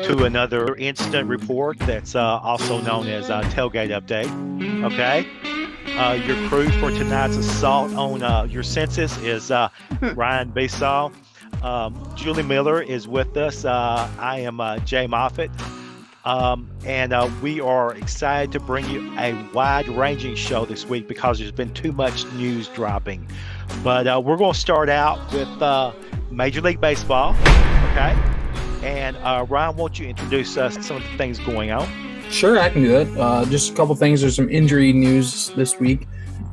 to another instant report that's also known as Tailgate Update. Okay. Your crew for tonight's assault on your senses is Ryan Besaw. Julie Miller is with us. I am Jay Moffitt. And we are excited to bring you a wide-ranging show this week because there's been too much news dropping. But we're going to start out with Major League Baseball, okay? And Ryan, won't you introduce us some of the things going on? Sure, I can do that. Just a couple things. There's some injury news this week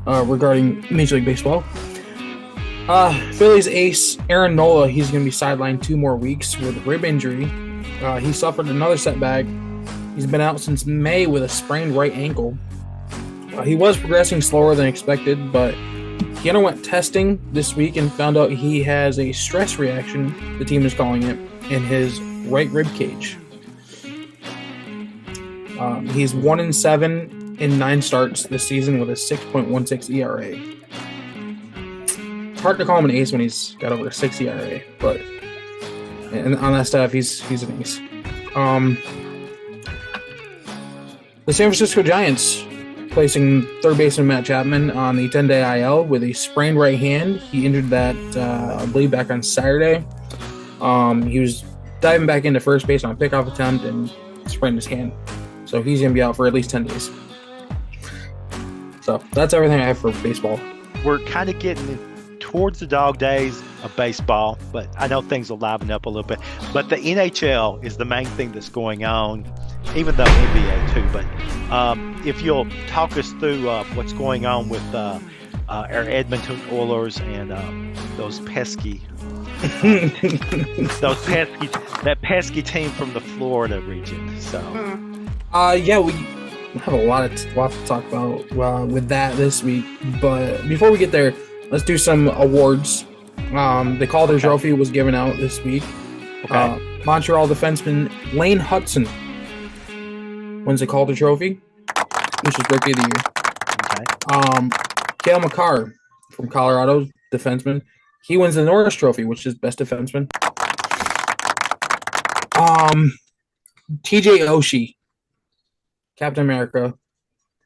regarding Major League Baseball. Phillies ace Aaron Nola, he's going to be sidelined 2 more weeks with a rib injury. He suffered another setback. He's been out since May with a sprained right ankle. He was progressing slower than expected, but he underwent testing this week and found out he has a stress reaction, the team is calling it, in his right rib cage. He's 1-7 in 9 starts this season with a 6.16 ERA. It's hard to call him an ace when he's got over a 6 ERA, but and on that staff, he's an ace. The San Francisco Giants placing third baseman Matt Chapman on the 10-day IL with a sprained right hand. He injured that, I believe, back on Saturday. He was diving back into first base on a pickoff attempt and sprained his hand. So he's going to be out for at least 10 days. So that's everything I have for baseball. We're kind of getting towards the dog days of baseball, but I know things will liven up a little bit. But the NHL is the main thing that's going on, even though NBA too. But if you'll talk us through what's going on with our Edmonton Oilers and those pesky that pesky team from the Florida region. So yeah, we have a lot to talk about with that this week. But before we get there, let's do some awards. The Calder Trophy was given out this week. Okay. Montreal defenseman Lane Hudson wins the Calder Trophy, which is Rookie of the Year. Okay. Cale Makar from Colorado, defenseman, he wins the Norris Trophy, which is Best Defenseman. TJ Oshie, Captain America,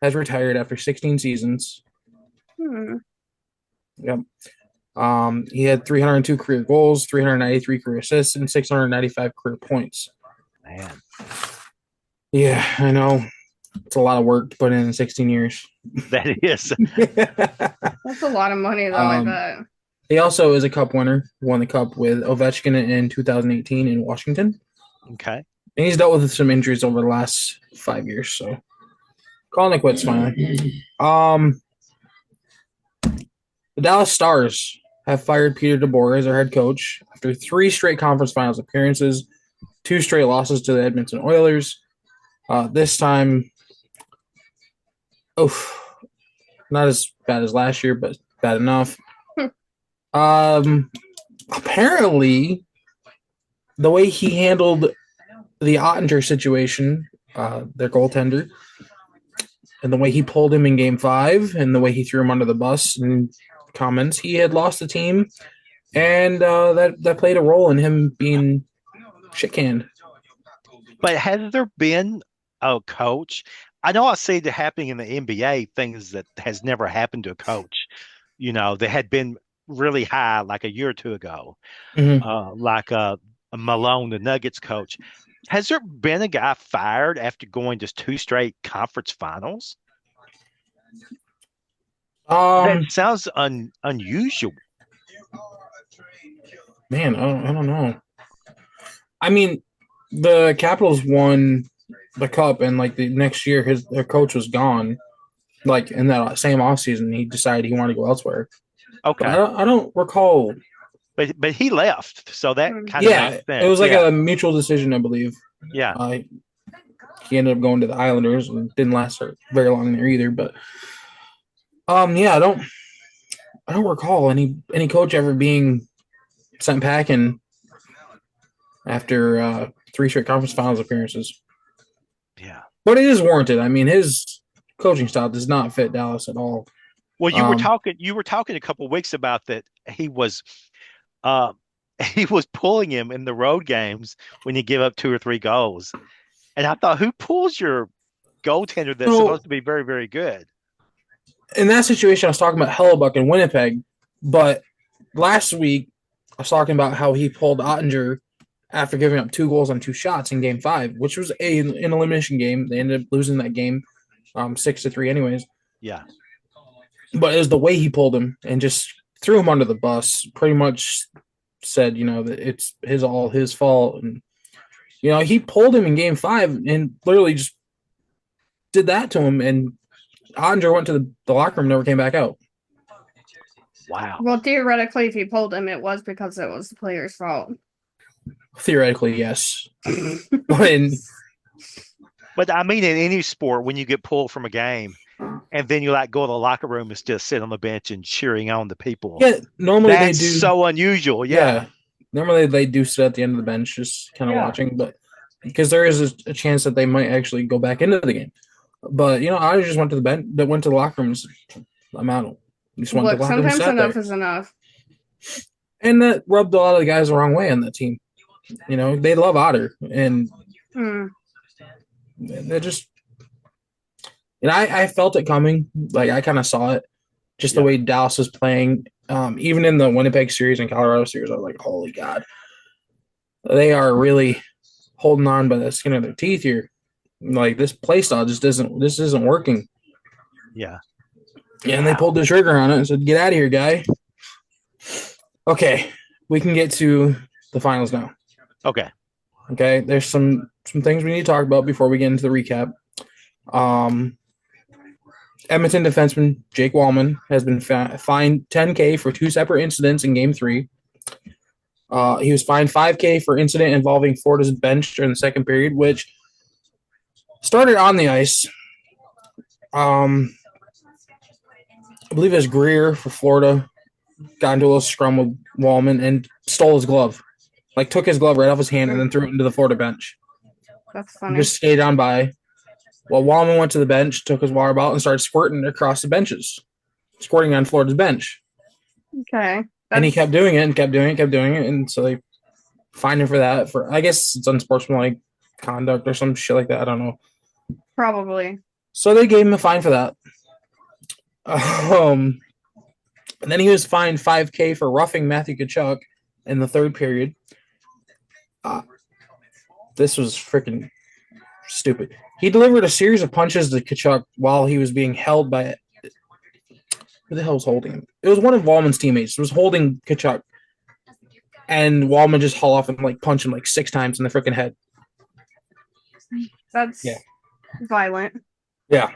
has retired after 16 seasons. Yep. He had 302 career goals, 393 career assists, and 695 career points. Man. Yeah, I know. It's a lot of work to put in 16 years. That is. That's a lot of money, though, I bet. He also is a Cup winner. Won the Cup with Ovechkin in 2018 in Washington. Okay. And he's dealt with some injuries over the last 5 years, so calling it quits finally. The Dallas Stars have fired Peter DeBoer as their head coach after 3 straight conference finals appearances, 2 straight losses to the Edmonton Oilers. This time, not as bad as last year, but bad enough. Apparently, the way he handled the Ottinger situation, their goaltender, and the way he pulled him in Game 5, and the way he threw him under the bus and comments, he had lost the team, and that played a role in him being shit-canned. But has there been a coach? I know I see it happening in the NBA, things that has never happened to a coach. You know, they had been really high like a year or 2 ago, like a Malone, the Nuggets coach. Has there been a guy fired after going just 2 straight conference finals? That sounds unusual. Man, I don't know. I mean, the Capitals won the Cup, and like the next year, their coach was gone. Like in that same offseason, he decided he wanted to go elsewhere. Okay, I don't recall. But he left, so that kind of makes sense. It was like a mutual decision, I believe. Yeah, he ended up going to the Islanders and didn't last very long there either. But yeah, I don't recall any coach ever being sent packing after 3 straight conference finals appearances. Yeah, but it is warranted. I mean, his coaching style does not fit Dallas at all. Well, you were talking a couple of weeks about that he was he was pulling him in the road games when you give up 2 or 3 goals. And I thought, who pulls your goaltender that's So supposed to be very, very good? in that situation, I was talking about Hellebuck and Winnipeg, but last week I was talking about how he pulled Ottinger after giving up 2 goals on 2 shots in Game 5, which was an elimination game. They ended up losing that game 6-3 anyways. Yeah. But it was the way he pulled him and just threw him under the bus, pretty much said, that it's all his fault. And, he pulled him in Game 5 and literally just did that to him, and Ottinger went to the locker room, never came back out. Wow. Well, theoretically, if he pulled him, it was because it was the player's fault. Theoretically, yes. But I mean, in any sport, when you get pulled from a game and then you go to the locker room and just sit on the bench and cheering on the people. Yeah, normally that's they do. So unusual. Yeah. Normally they do sit at the end of the bench just kind of watching, but because there is a chance that they might actually go back into the game. But, I just went to the bench, that went to the locker rooms. I'm out. Look, sometimes enough is enough. And that rubbed a lot of the guys the wrong way on that team. They love Otter, and they're just. And I felt it coming. Like, I kind of saw it, just the way Dallas was playing. Even in the Winnipeg series and Colorado series, I was like, holy God. They are really holding on by the skin of their teeth here. Like, this play style just isn't working. Yeah. Yeah, and they pulled the trigger on it and said, get out of here, guy. Okay, we can get to the finals now. Okay. There's some things we need to talk about before we get into the recap. Edmonton defenseman Jake Wallman has been fined $10,000 for 2 separate incidents in Game 3. He was fined $5,000 for incident involving Florida's bench during the second period, which started on the ice. I believe it was Greer for Florida got into a little scrum with Wallman and stole his glove. Like, took his glove right off his hand and then threw it into the Florida bench. That's funny. Just skated on by. Well, Wallman went to the bench, took his water bottle, and started squirting across the benches. Squirting on Florida's bench. Okay. And he kept doing it and kept doing it. And so they fined him for that. I guess it's unsportsmanlike conduct or some shit like that. I don't know. Probably. So they gave him a fine for that. And then he was fined $5,000 for roughing Matthew Tkachuk in the third period. This was freaking stupid. He delivered a series of punches to Tkachuk while he was being held by – who the hell was holding him? It was one of Wallman's teammates. It was holding Tkachuk. And Wallman just haul off and punch him 6 times in the freaking head. That's violent. Yeah.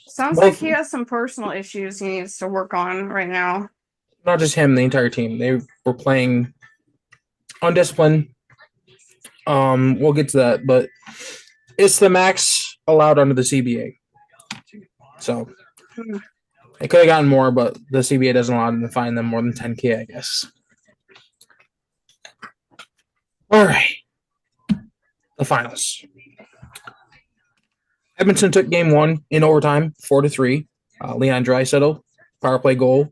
Sounds like he has some personal issues he needs to work on right now. Not just him, the entire team. They were playing undisciplined. We'll get to that, but it's the max allowed under the CBA. So they could have gotten more, but the CBA doesn't allow them to fine them more than $10,000, I guess. All right. The finals. Edmonton took Game 1 in overtime, 4-3. Leon Draisaitl, power play goal.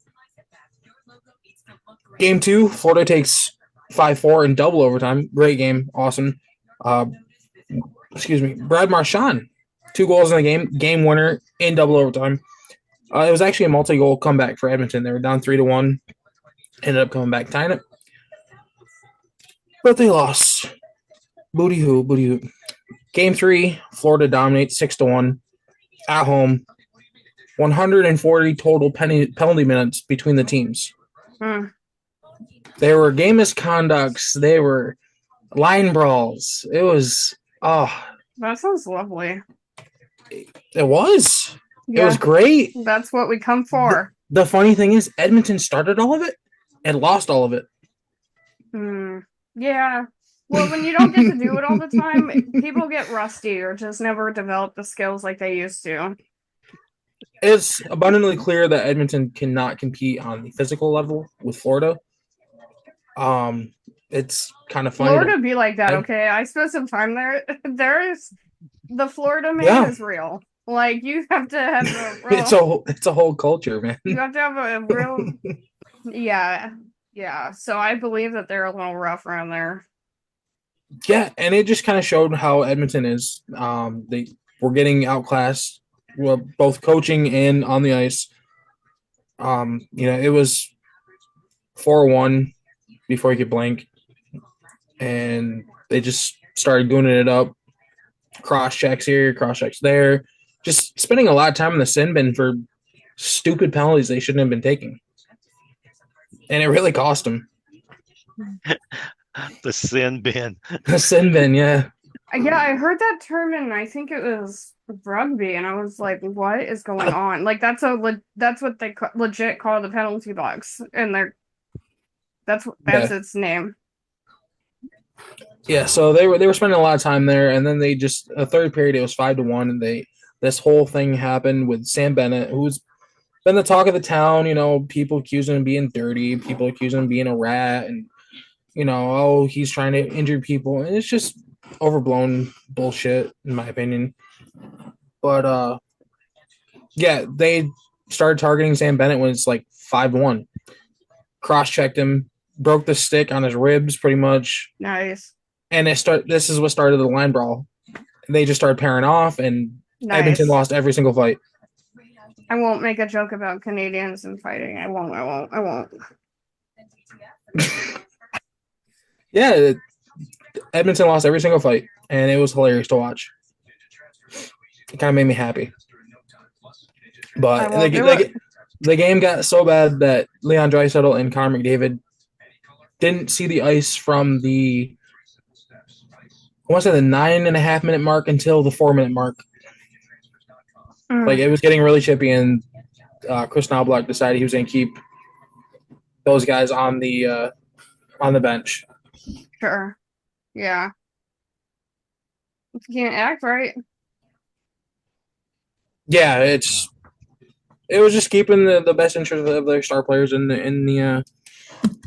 Game 2, Florida takes 5-4 in double overtime. Great game, awesome. Brad Marchand, 2 goals in the game, game winner in double overtime. It was actually a multi-goal comeback for Edmonton. They were down 3-1, ended up coming back tying it. But they lost. Booty hoo. Game 3, Florida dominates 6-1 at home. 140 total penalty minutes between the teams. There were game misconducts. They were line brawls. It was that sounds lovely. It was. Yeah, it was great. That's what we come for. The funny thing is, Edmonton started all of it and lost all of it. Yeah. Well, when you don't get to do it all the time, people get rusty or just never develop the skills like they used to. It's abundantly clear that Edmonton cannot compete on the physical level with Florida. It's kind of funny. Florida be like that, okay? I spent some time there. There's the Florida man is real. Like, you have to have a real, it's a whole culture, man. You have to have a real Yeah, so I believe that they're a little rough around there. Yeah, and it just kind of showed how Edmonton is. They were getting outclassed, well, both coaching and on the ice. It was 4-1 before you could blink, and they just started gooning it up. Cross checks here, cross checks there, just spending a lot of time in the sin bin for stupid penalties they shouldn't have been taking, and it really cost them. The sin bin. The sin bin, yeah. Yeah, I heard that term and I think it was rugby, and I was like, "What is going on?" Like that's what they legit call the penalty box, and that's Yeah. its name. Yeah, so they were spending a lot of time there, and then they just a third period it was 5-1, and this whole thing happened with Sam Bennett, who's been the talk of the town. People accusing him of being dirty, people accusing him of being a rat, and oh, he's trying to injure people, and it's just overblown bullshit in my opinion. But yeah, they started targeting Sam Bennett when it's like 5-1. Cross checked him, broke the stick on his ribs pretty much. Nice. And this is what started the line brawl. They just started pairing off, and Edmonton lost every single fight. I won't make a joke about Canadians and fighting. I won't. Yeah, Edmonton lost every single fight, and it was hilarious to watch. It kind of made me happy. But the game got so bad that Leon Draisaitl and Connor McDavid didn't see the ice from the 9.5 minute mark until the 4 minute mark. Like, it was getting really chippy, and Chris Knobloch decided he was going to keep those guys on the bench. Sure. Yeah. If you can't act right. Yeah, it was just keeping the best interest of their star players in the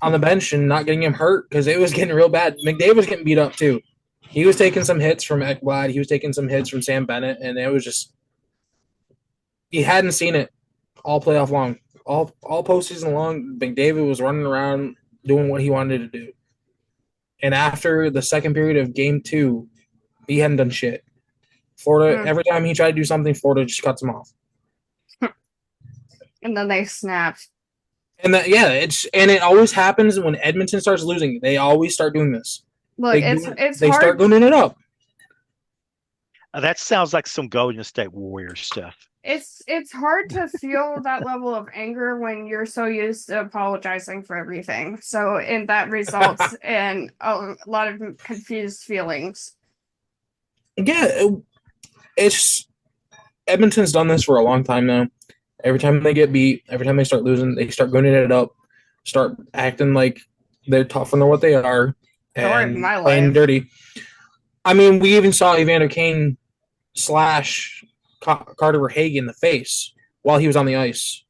on the bench and not getting him hurt, because it was getting real bad. McDavid was getting beat up too. He was taking some hits from Ekblad. He was taking some hits from Sam Bennett, and it was just he hadn't seen it all playoff long, all postseason long. McDavid was running around doing what he wanted to do, and after the second period of Game 2, he hadn't done shit. Florida, every time he tried to do something, Florida just cuts him off. And then they snapped. And it always happens when Edmonton starts losing. They always start doing this. Look, they start gooning it up. That sounds like some Golden State Warriors stuff. It's hard to feel that level of anger when you're so used to apologizing for everything. So, and that results in a lot of confused feelings. Yeah, it's Edmonton's done this for a long time now. Every time they get beat, every time they start losing, they start gooning it up, start acting like they're tougher than what they are, and playing dirty. I mean, we even saw Evander Kane slash Carter Verhaeghe in the face while he was on the ice.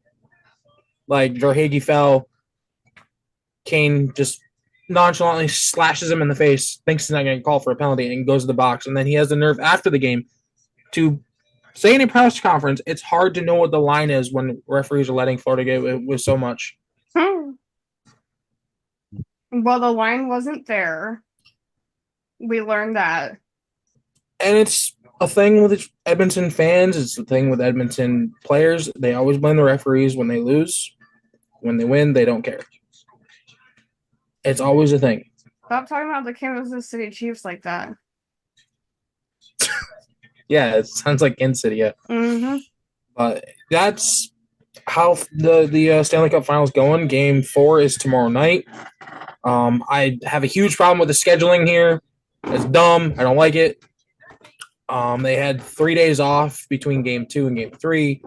Like, Verhaeghe fell, Kane just nonchalantly slashes him in the face, thinks he's not going to call for a penalty, and goes to the box. And then he has the nerve after the game to say in a press conference, it's hard to know what the line is when referees are letting Florida get away with so much. Well, the line wasn't there. We learned that. And it's a thing with Edmonton fans. It's a thing with Edmonton players. They always blame the referees when they lose. When they win, they don't care. It's always a thing. Stop talking about the Kansas City Chiefs like that. Yeah, it sounds like Kansas City, yeah. Mm-hmm. But that's how the Stanley Cup Finals going. Game 4 is tomorrow night. I have a huge problem with the scheduling here. It's dumb. I don't like it. They had 3 days off between Game 2 and Game 3.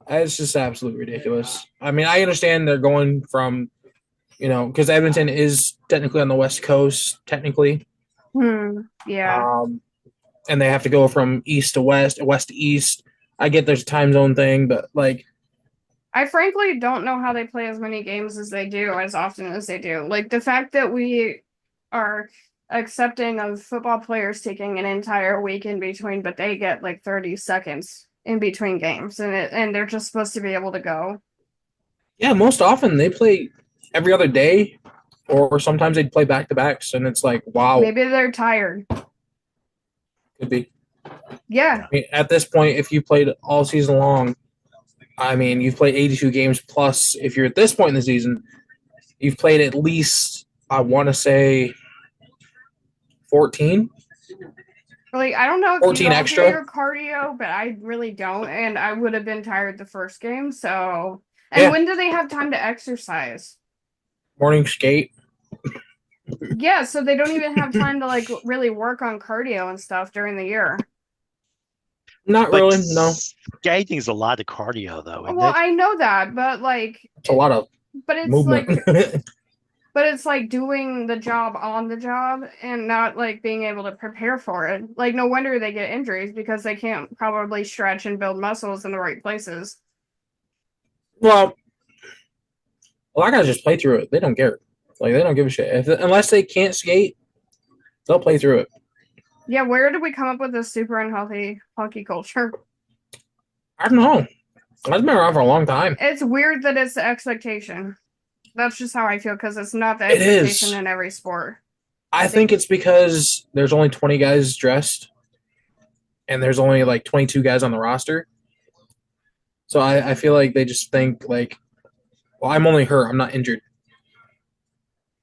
It's just absolutely ridiculous. I mean, I understand they're going from, because Edmonton is technically on the West Coast, technically. Yeah. And they have to go from east to west, west to east. I get there's a time zone thing, but like, I frankly don't know how they play as many games as they do, as often as they do. Like, the fact that we are accepting of football players taking an entire week in between, but they get like 30 seconds in between games, and they're just supposed to be able to go. Yeah, most often they play every other day. or sometimes they'd play back to backs, and it's like, wow, Maybe they're tired. could be. Yeah. I mean, at this point, if you played all season long, I mean, you've played 82 games plus. If you're at this point in the season, you've played at least, I want to say, 14. Like, I don't know if 14 you don't extra? do your cardio, but I really don't, and I would have been tired the first game. So, and Yeah. when do they have time to exercise? Morning skate. Yeah, so they don't even have time to like really work on cardio and stuff during the year. Not But really, no. skating's a lot of cardio, though, isn't Well, it? I know that, but like, It's a lot of but it's movement. like, but it's like doing the job on the job and not like being able to prepare for it. Like, no wonder they get injuries because they can't probably stretch and build muscles in the right places. Well, a lot of guys just play through it. They don't care. Like, they don't give a shit. Unless they can't skate, they'll play through it. Yeah, where did we come up with this super unhealthy hockey culture? I don't know. That's been around for a long time. It's weird that it's the expectation. That's just how I feel because it's not the It is. expectation in every sport. I think it's because there's only 20 guys dressed, and there's only like 22 guys on the roster. So I feel like they just think like, well, I'm only hurt. I'm not injured.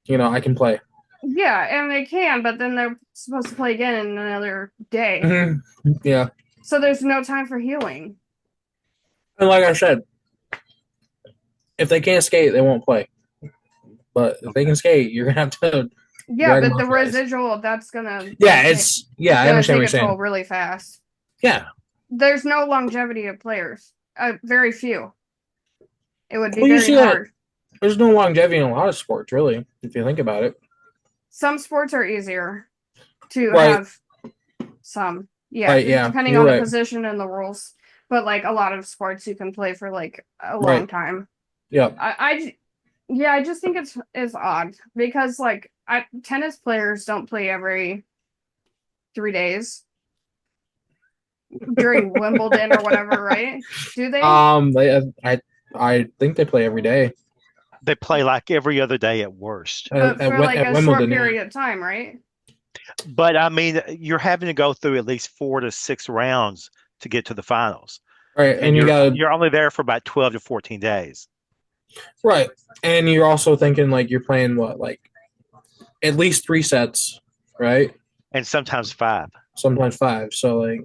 You know, I can play. Yeah, and they can, but then they're supposed to play again in another day. Mm-hmm. Yeah. So there's no time for healing. And like I said, if they can't skate, they won't play. But if they can skate, you're gonna have to. Yeah, drag but them the off, guys. residual that's gonna Yeah, it's yeah. I gonna understand take what a you're toll saying. really fast. Yeah. There's no longevity of players. Very few. It would be Well, you very see that- hard. There's no longevity in a lot of sports, really, if you think about it. Some sports are easier to Right. have some. Yeah, Right, yeah, depending you're on the right. position and the rules. But like a lot of sports you can play for like a long Right. time. Yeah. I just think it's odd because like tennis players don't play every 3 days during Wimbledon or whatever, right? Do they? I think they play every day. They play like every other day at worst. But for like a short period of time, right? But I mean, you're having to go through at least 4 to 6 rounds to get to the finals. Right, and you're only there for about 12 to 14 days. Right, and you're also thinking like you're playing what, like at least 3 sets, right? And sometimes 5. Sometimes 5. So like,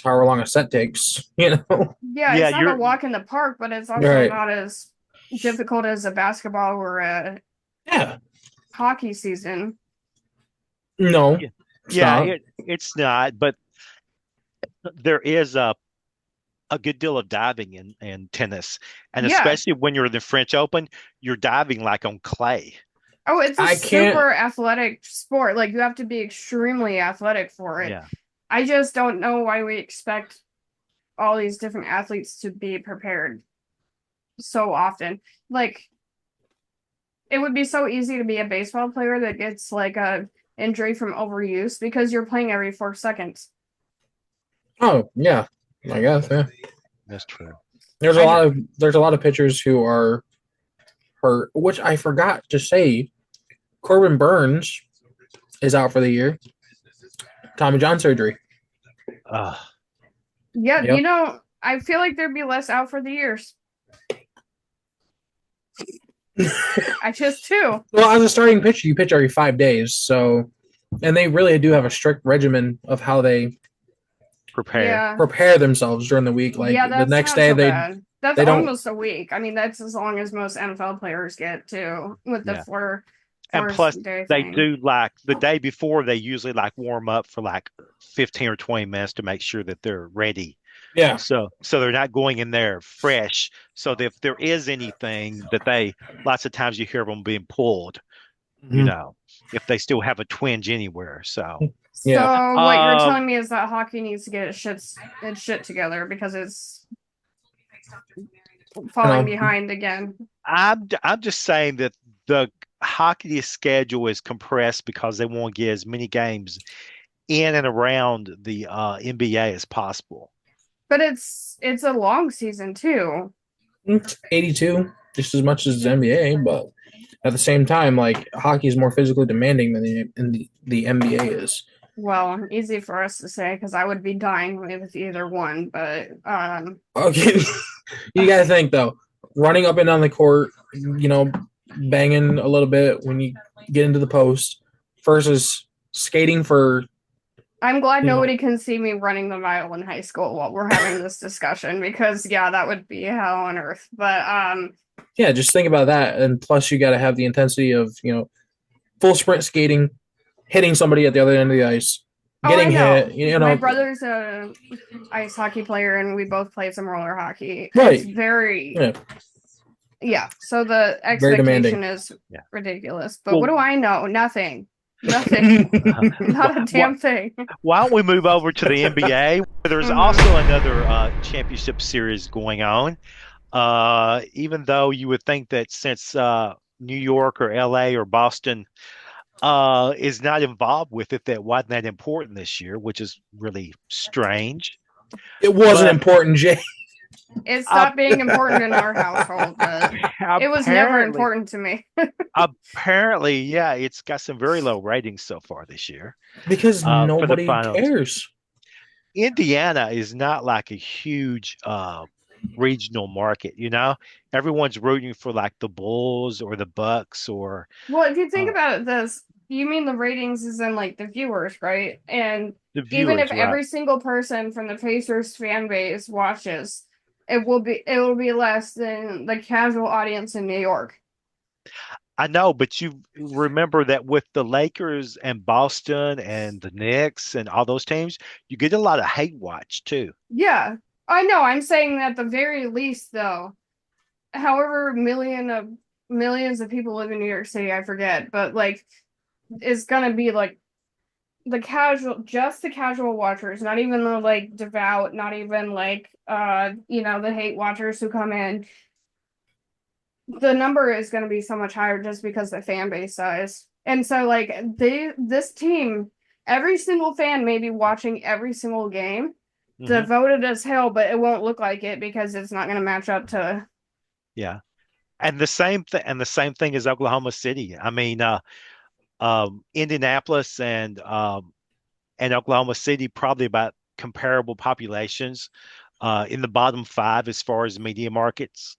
however long a set takes, you know. Yeah, it's not a walk in the park, but it's also not as difficult as a basketball or a hockey season. No. It's not, but there is a good deal of diving in tennis, and especially when you're in the French Open, you're diving like on clay. Oh, it's a super athletic sport. Like you have to be extremely athletic for it. Yeah. I just don't know why we expect all these different athletes to be prepared so often. Like it would be so easy to be a baseball player that gets like a injury from overuse because you're playing every 4 seconds. Oh, yeah. I guess, yeah. That's true. There's a lot of pitchers who are hurt, which I forgot to say. Corbin Burns is out for the year. Tommy John surgery. Yeah, yep. You know, I feel like there'd be less out for the years. I just too. Well, as a starting pitcher, you pitch every 5 days, so, and they really do have a strict regimen of how they prepare themselves during the week. Like the next day, that's almost a week. I mean, that's as long as most NFL players get too with the 4. And plus, they do like the day before. They usually like warm up for like 15 or 20 minutes to make sure that they're ready. Yeah. So they're not going in there fresh. So that if there is anything that lots of times you hear them being pulled, you know, if they still have a twinge anywhere. So what you're telling me is that hockey needs to get its shit together because it's falling behind again. I'm just saying that the hockey schedule is compressed because they want to get as many games in and around the NBA as possible. But it's a long season too. 82, just as much as the NBA, but At the same time, like hockey is more physically demanding than the NBA is. Well, easy for us to say because I would be dying with either one, but Okay, you got to think though, running up and down the court, banging a little bit when you get into the post versus skating for I'm glad you know nobody can see me running the mile in high school while we're having this discussion because yeah, that would be hell on earth. But yeah, just think about that, and plus you got to have the intensity of full sprint skating, hitting somebody at the other end of the ice, oh, I getting know. hit. My brother's a ice hockey player and we both played some roller hockey. It's Right. very Yeah, yeah, so the very demanding. expectation is Yeah. ridiculous. But Well, what do I know? Nothing. Nothing. Not a damn thing. why don't we move over to the NBA? There's also another championship series going on. Even though you would think that since New York or LA or Boston is not involved with it, that wasn't that important this year, which is really strange. It wasn't But important, Jay. It uh, stopped being important in our household, but it was never apparently, important to me. apparently, yeah, it's got some very low ratings so far this year Because for the nobody finals. cares. Indiana is not like a huge regional market, you know? Everyone's rooting for like the Bulls or the Bucks or Well, if you think uh, about this, you mean the ratings is in like the viewers, right? And the even if viewers, right? every single person from the Pacers fan base watches, it will be less than the casual audience in New York. I know, but you remember that with the Lakers and Boston and the Knicks and all those teams, you get a lot of hate watch too. Yeah, I know. I'm saying at the very least, though, however millions of people live in New York City, I forget, but like it's gonna be like just the casual watchers, not even the like devout, not even like the hate watchers who come in. The number is gonna be so much higher just because the fan base size. And so like this team, every single fan may be watching every single game, Hmm. devoted as hell, but it won't look like it because it's not gonna match up to Yeah. And the same thing as Oklahoma City. I mean, Indianapolis and Oklahoma City probably about comparable populations in the bottom five as far as media markets,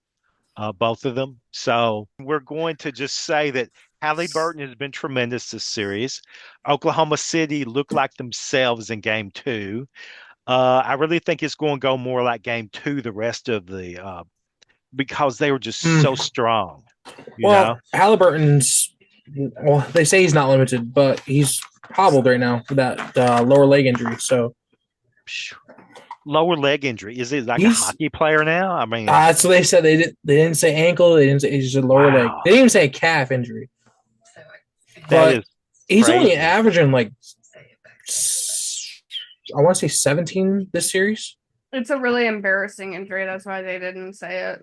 both of them. So we're going to just say that Halliburton has been tremendous this series. Oklahoma City looked like themselves in game two. I really think it's going to go more like game two the rest of the because they were just so Mm. strong, you Well, know. Halliburton's. Well, they say he's not limited, but he's hobbled right now with that lower leg injury. So Lower leg injury. Is it like a he's. hockey player now? I mean, That's what they said. They didn't say ankle. They didn't say it's just a lower leg. wow, They didn't even say calf injury. that But is he's only crazy. averaging like I want to say 17 this series. it's a really embarrassing injury. That's why they didn't say it.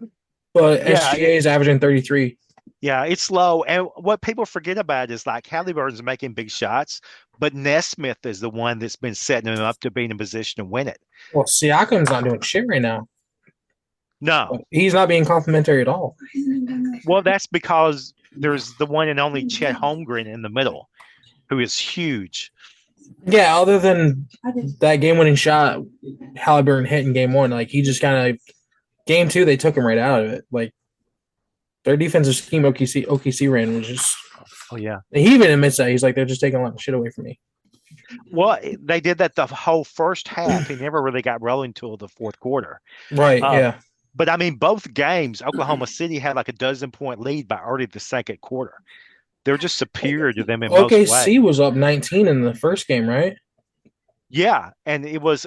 But Yeah, SGA is averaging 33. yeah, it's low. And what people forget about is like Halliburton's making big shots, but Nesmith is the one that's been setting him up to be in a position to win it. Well, Siakam's not doing shit right now. No. He's not being complimentary at all. Well, that's because there's the one and only Chet Holmgren in the middle, who is huge. Yeah, other than that game-winning shot Halliburton hit in game one, like he just kind of game two they took him right out of it. Like their defensive scheme OKC ran was just. Oh yeah. He even admits that he's like they're just taking a lot of shit away from me. Well, they did that the whole first half. He never really got rolling until the fourth quarter. Right? Uh, Yeah. but I mean, both games, Oklahoma City had like a dozen-point lead by early the second quarter. They're just superior to them in most ways. OKC was up 19 in the first game, right? Yeah, and it was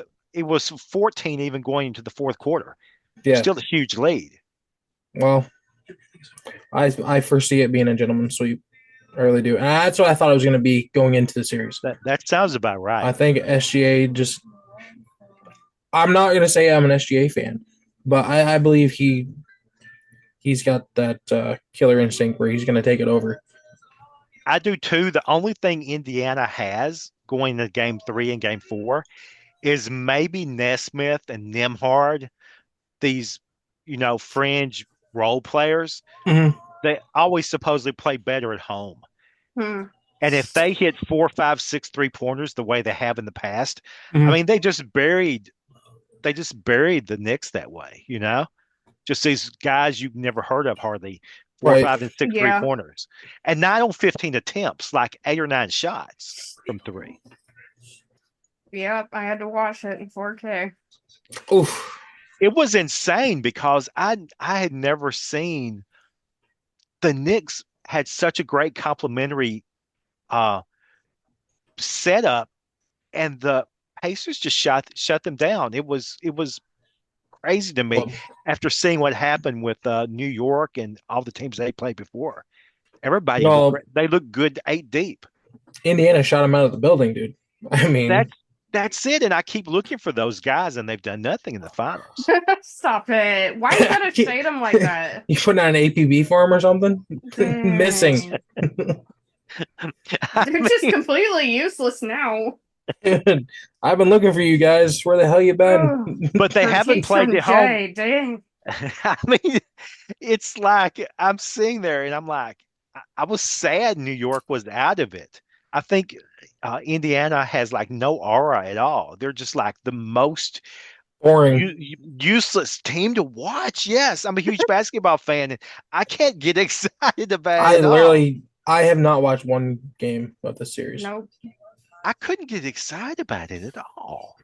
14 even going into the fourth quarter. Yeah. Still a huge lead. Well, I foresee it being a gentleman's sweep. I really do, and that's what I thought it was going to be going into the series. That sounds about I right. think SGA just. I'm not going to say I'm an SGA fan, but I believe he's got that killer instinct where he's going to take it over. I do too. The only thing Indiana has going to game three and game four is maybe Nesmith and Nimhard, these, fringe role players. Mhm. they always supposedly play better at home. Hmm. And if they hit 4, 5, 6 3-pointers the way they have in the past, I Mhm. mean, they just buried the Knicks that way, you know? Just these guys you've never heard of hardly, four, Right. 5, and 6 Yeah. pointers. And not on 15 attempts, like 8 or 9 shots from three. Yep. I had to watch it in 4K. Oof. It was insane because I had never seen the Knicks had such a great complementary uh setup, and the Pacers just shut them down. It was crazy to me Well, after seeing what happened with New York and all the teams they played before. Everybody looked well, great. They looked good 8 deep. Indiana shot him out of the building, dude. I mean, That's that's it. And I keep looking for those guys, and they've done nothing in the finals. Stop it. Why you gotta shade them like that? you putting on an APB for him or something? Missing. Dang. I They're just mean, completely useless now. I've been looking for you guys. Where the hell you been? Oh, but they haven't critiques played from at home. Jay. Dang. I mean, it's like I'm sitting there and I'm like, I was sad New York was out of it. I think Indiana has like no aura at all. They're just like the most Boring. useless team to watch. Yes, I'm a huge basketball fan, and I can't get excited about it I at all. literally, I have not watched one game of this series. Nope. I couldn't get excited about it at all.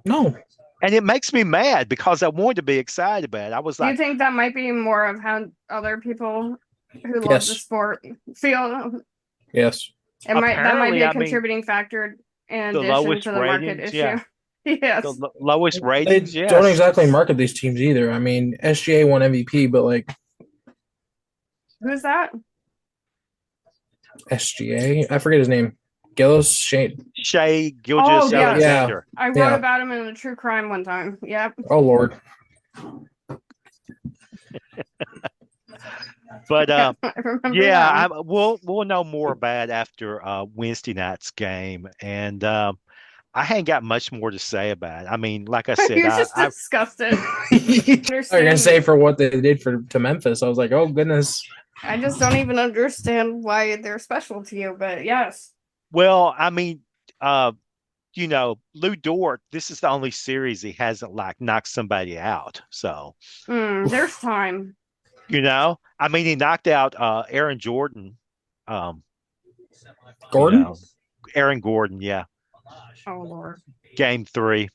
No. And it makes me mad because I wanted to be excited about it. I was Do you like, think that might be more of how other people who love the Yes. sport feel? Yes. That might be apparently, a I mean, contributing factor in the addition lowest to the market ratings, issue. yeah. The Yes. lowest They ratings, don't yes. exactly market these teams either. I mean, SGA won MVP, but like Who's that? SGA, I forget his name. Gillis Shane. Shea Oh Gilgeous yes. Yeah. Alexander. I wrote Yeah. about him in a true crime one time. Yep. Oh Lord. But I remember yeah, that. we'll know more about it after Wednesday night's game, and I ain't got much more to say about it. I mean, like I said, You're just disgusted. I was gonna say for what they did to Memphis. I was like, oh goodness. I just don't even understand why they're special to you, but yes. well, I mean, uh, Lou Dort. This is the only series he hasn't like knocked somebody out. So, There's time. I mean, he knocked out Aaron Jordan. Um, Gordon? Aaron Gordon, yeah, Oh Lord. game 3.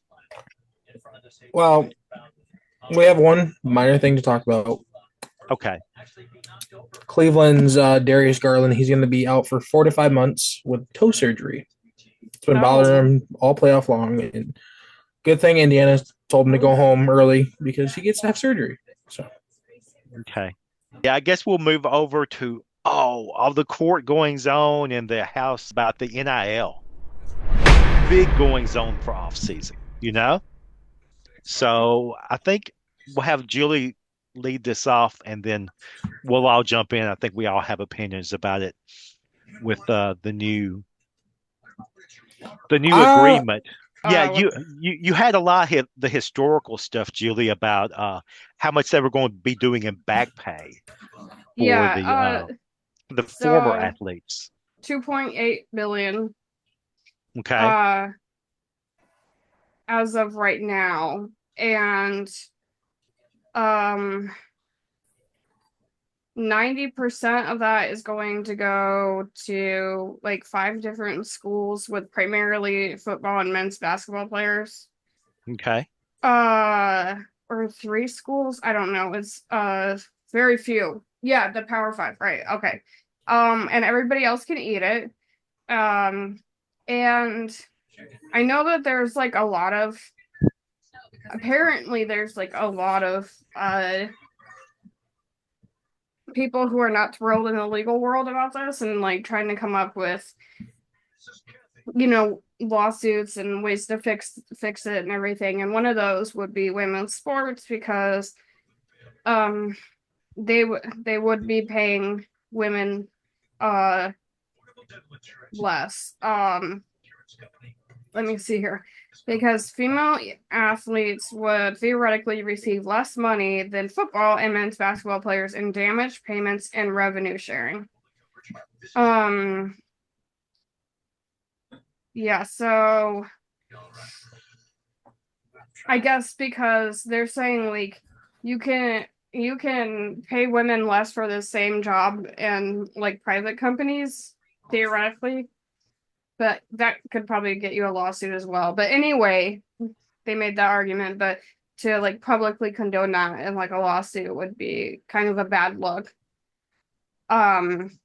Well, we have one minor thing to talk about. Okay. Cleveland's Darius Garland, he's going to be out for 4 to 5 months with toe surgery. It's been bothering him all playoff long. And good thing Indiana told him to go home early because he gets to have surgery. So, Okay. Yeah, I guess we'll move over to all the court goings on in the house about the NIL. Big goings on for off season. So I think we'll have Julie lead this off, and then we'll all jump in. I think we all have opinions about it with the new agreement. Yeah, you had a lot of the historical stuff, Julie, about how much they were going to be doing in back pay for the former athletes. 2.8 billion. Okay. As of right now, and 90% of that is going to go to like 5 different schools with primarily football and men's basketball players. Okay. Or 3 schools. I don't know. It's very few. Yeah, the Power 5, right? Okay. And everybody else can eat it. And I know that there's like a lot of people who are not thrilled in the legal world about this and like trying to come up with lawsuits and ways to fix it and everything. And one of those would be women's sports, because they would be paying women less. Let me see here. because female athletes would theoretically receive less money than football and men's basketball players in damage payments and revenue sharing. Um, yeah, so I guess because they're saying like you can pay women less for the same job in like private companies theoretically, but that could probably get you a lawsuit as well. But anyway, they made that argument, but to like publicly condone that in like a lawsuit would be kind of a bad look. Um,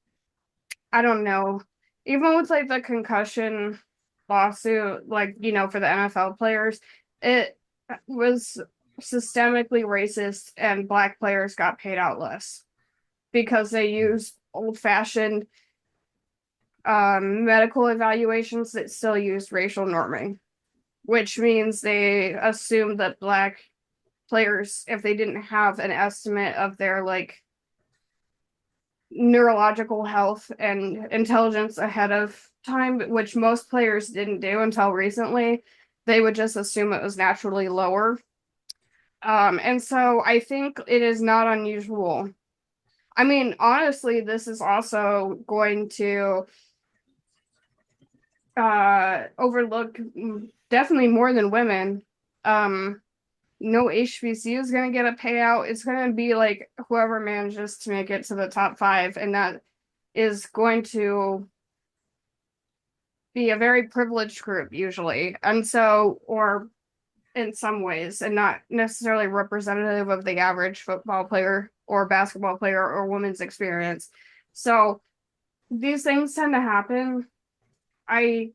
I don't know. Even with like the concussion lawsuit, like, for the NFL players, it was systemically racist and black players got paid out less because they used old fashioned medical evaluations that still used racial norming, which means they assumed that black players, if they didn't have an estimate of their like neurological health and intelligence ahead of time, which most players didn't do until recently, they would just assume it was naturally lower. And so I think it is not unusual. I mean, honestly, this is also going to overlook definitely more than women. No HBCU is going to get a payout. It's going to be like whoever manages to make it to the top five, and that is going to be a very privileged group usually. And so, or in some ways, and not necessarily representative of the average football player or basketball player or woman's experience. So these things tend to happen. I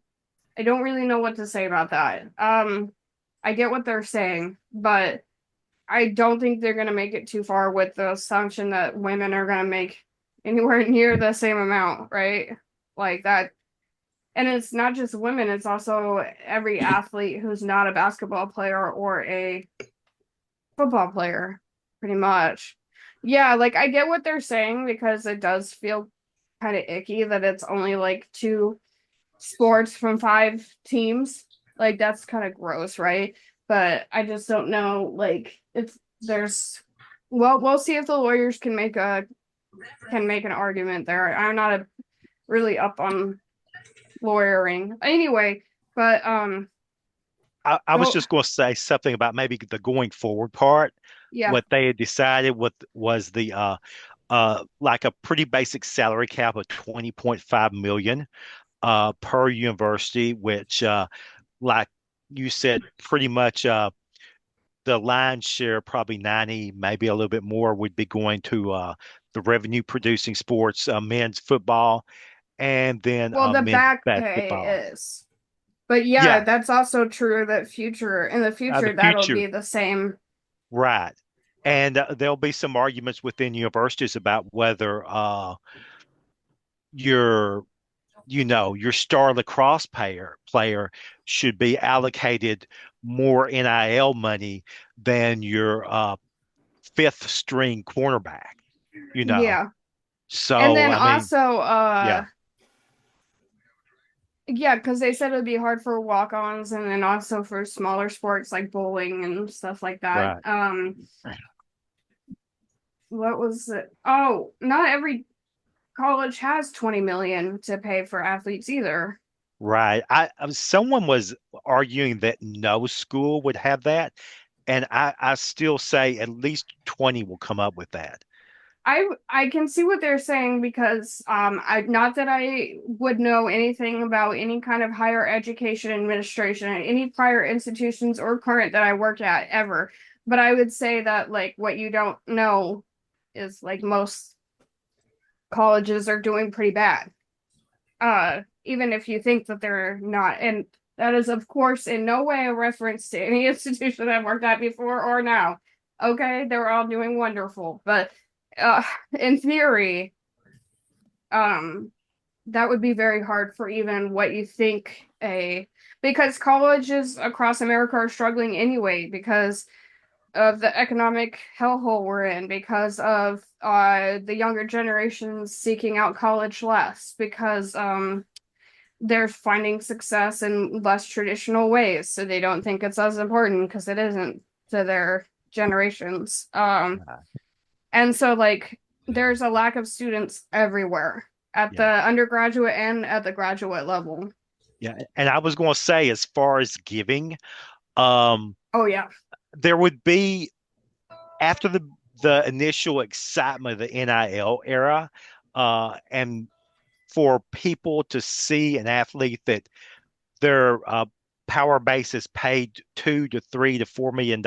I don't really know what to say about that. I get what they're saying, but I don't think they're gonna make it too far with the assumption that women are gonna make anywhere near the same amount, right? Like that. And it's not just women, it's also every athlete who's not a basketball player or a football player, pretty much. Yeah, like I get what they're saying because it does feel kind of icky that it's only like two sports from five teams. Like that's kind of gross, right? But I just don't know. Like if there's, well, we'll see if the lawyers can make an argument there. I'm not really up on lawyering anyway, but I was go, just going to say something about maybe the going forward part. yeah. What they had decided what was the like a pretty basic salary cap of 20.5 million per university, which like you said, pretty much the lion's share, probably 90, maybe a little bit more, would be going to the revenue producing sports, men's football, and then Well, the men's back basketball. pay is, but yeah, Yeah, that's also true that in the the future that'll future, be the same. right. And there'll be some arguments within universities about whether your, your star lacrosse player should be allocated more NIL money than your fifth string cornerback, you know. Yeah. And So, then I mean, also, yeah, yeah, because they said it would be hard for walk-ons and then also for smaller sports like bowling and stuff like that. right, What was it? Oh, not every college has 20 million to pay for athletes either. right. Someone was arguing that no school would have that, and I still say at least 20 will come up with that. I can see what they're saying because I not that I would know anything about any kind of higher education administration at any prior institutions or current that I work at ever, but I would say that like what you don't know is like most colleges are doing pretty bad. Even if you think that they're not, and that is of course in no way a reference to any institution I've worked at before or now. Okay, they're all doing wonderful, but uh in theory, um that would be very hard for even what you think a because colleges across America are struggling anyway because of the economic hellhole we're in, because of the younger generations seeking out college less, because they're finding success in less traditional ways, so they don't think it's as important because it isn't to their generations. Uh, And so like there's a lack of students everywhere at the yeah, undergraduate and at the graduate level. yeah. And I was going to say, as far as giving, um, Oh yeah. there would be after the initial excitement of the NIL era, and for people to see an athlete that their power base is paid $2 to $3 to $4 million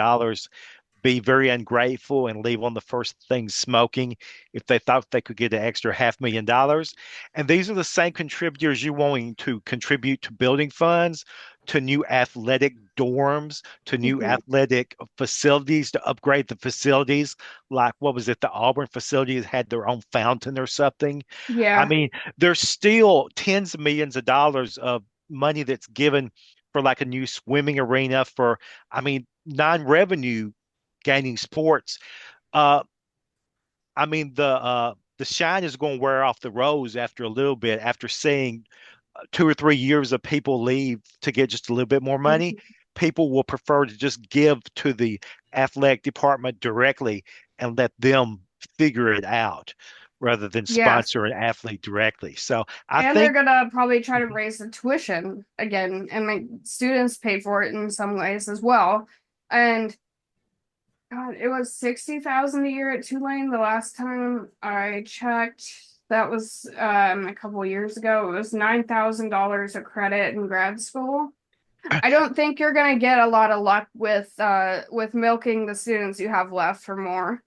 be very ungrateful and leave on the first thing smoking if they thought they could get an extra $500,000. And these are the same contributors you wanting to contribute to building funds, to new athletic dorms, to new Mhm. athletic facilities, to upgrade the facilities. Like, what was it? The Auburn facilities had their own fountain or something. I Yeah. mean, there's still tens of millions of dollars of money that's given for like a new swimming arena for, I mean, non-revenue gaining sports. Uh, I mean, the shine is going to wear off the rose after a little bit, after seeing 2 or 3 years of people leave to get just a little bit more money. Mhm. People will prefer to just give to the athletic department directly and let them figure it out rather than Yeah. sponsor an athlete directly. So I And they're think, gonna probably try to raise the tuition again and make students pay for it in some ways as well. And God, it was 60,000 a year at Tulane the last time I checked. That was a couple years ago. It was $9,000 a credit in grad school. I don't think you're gonna get a lot of luck with milking the students you have left for more.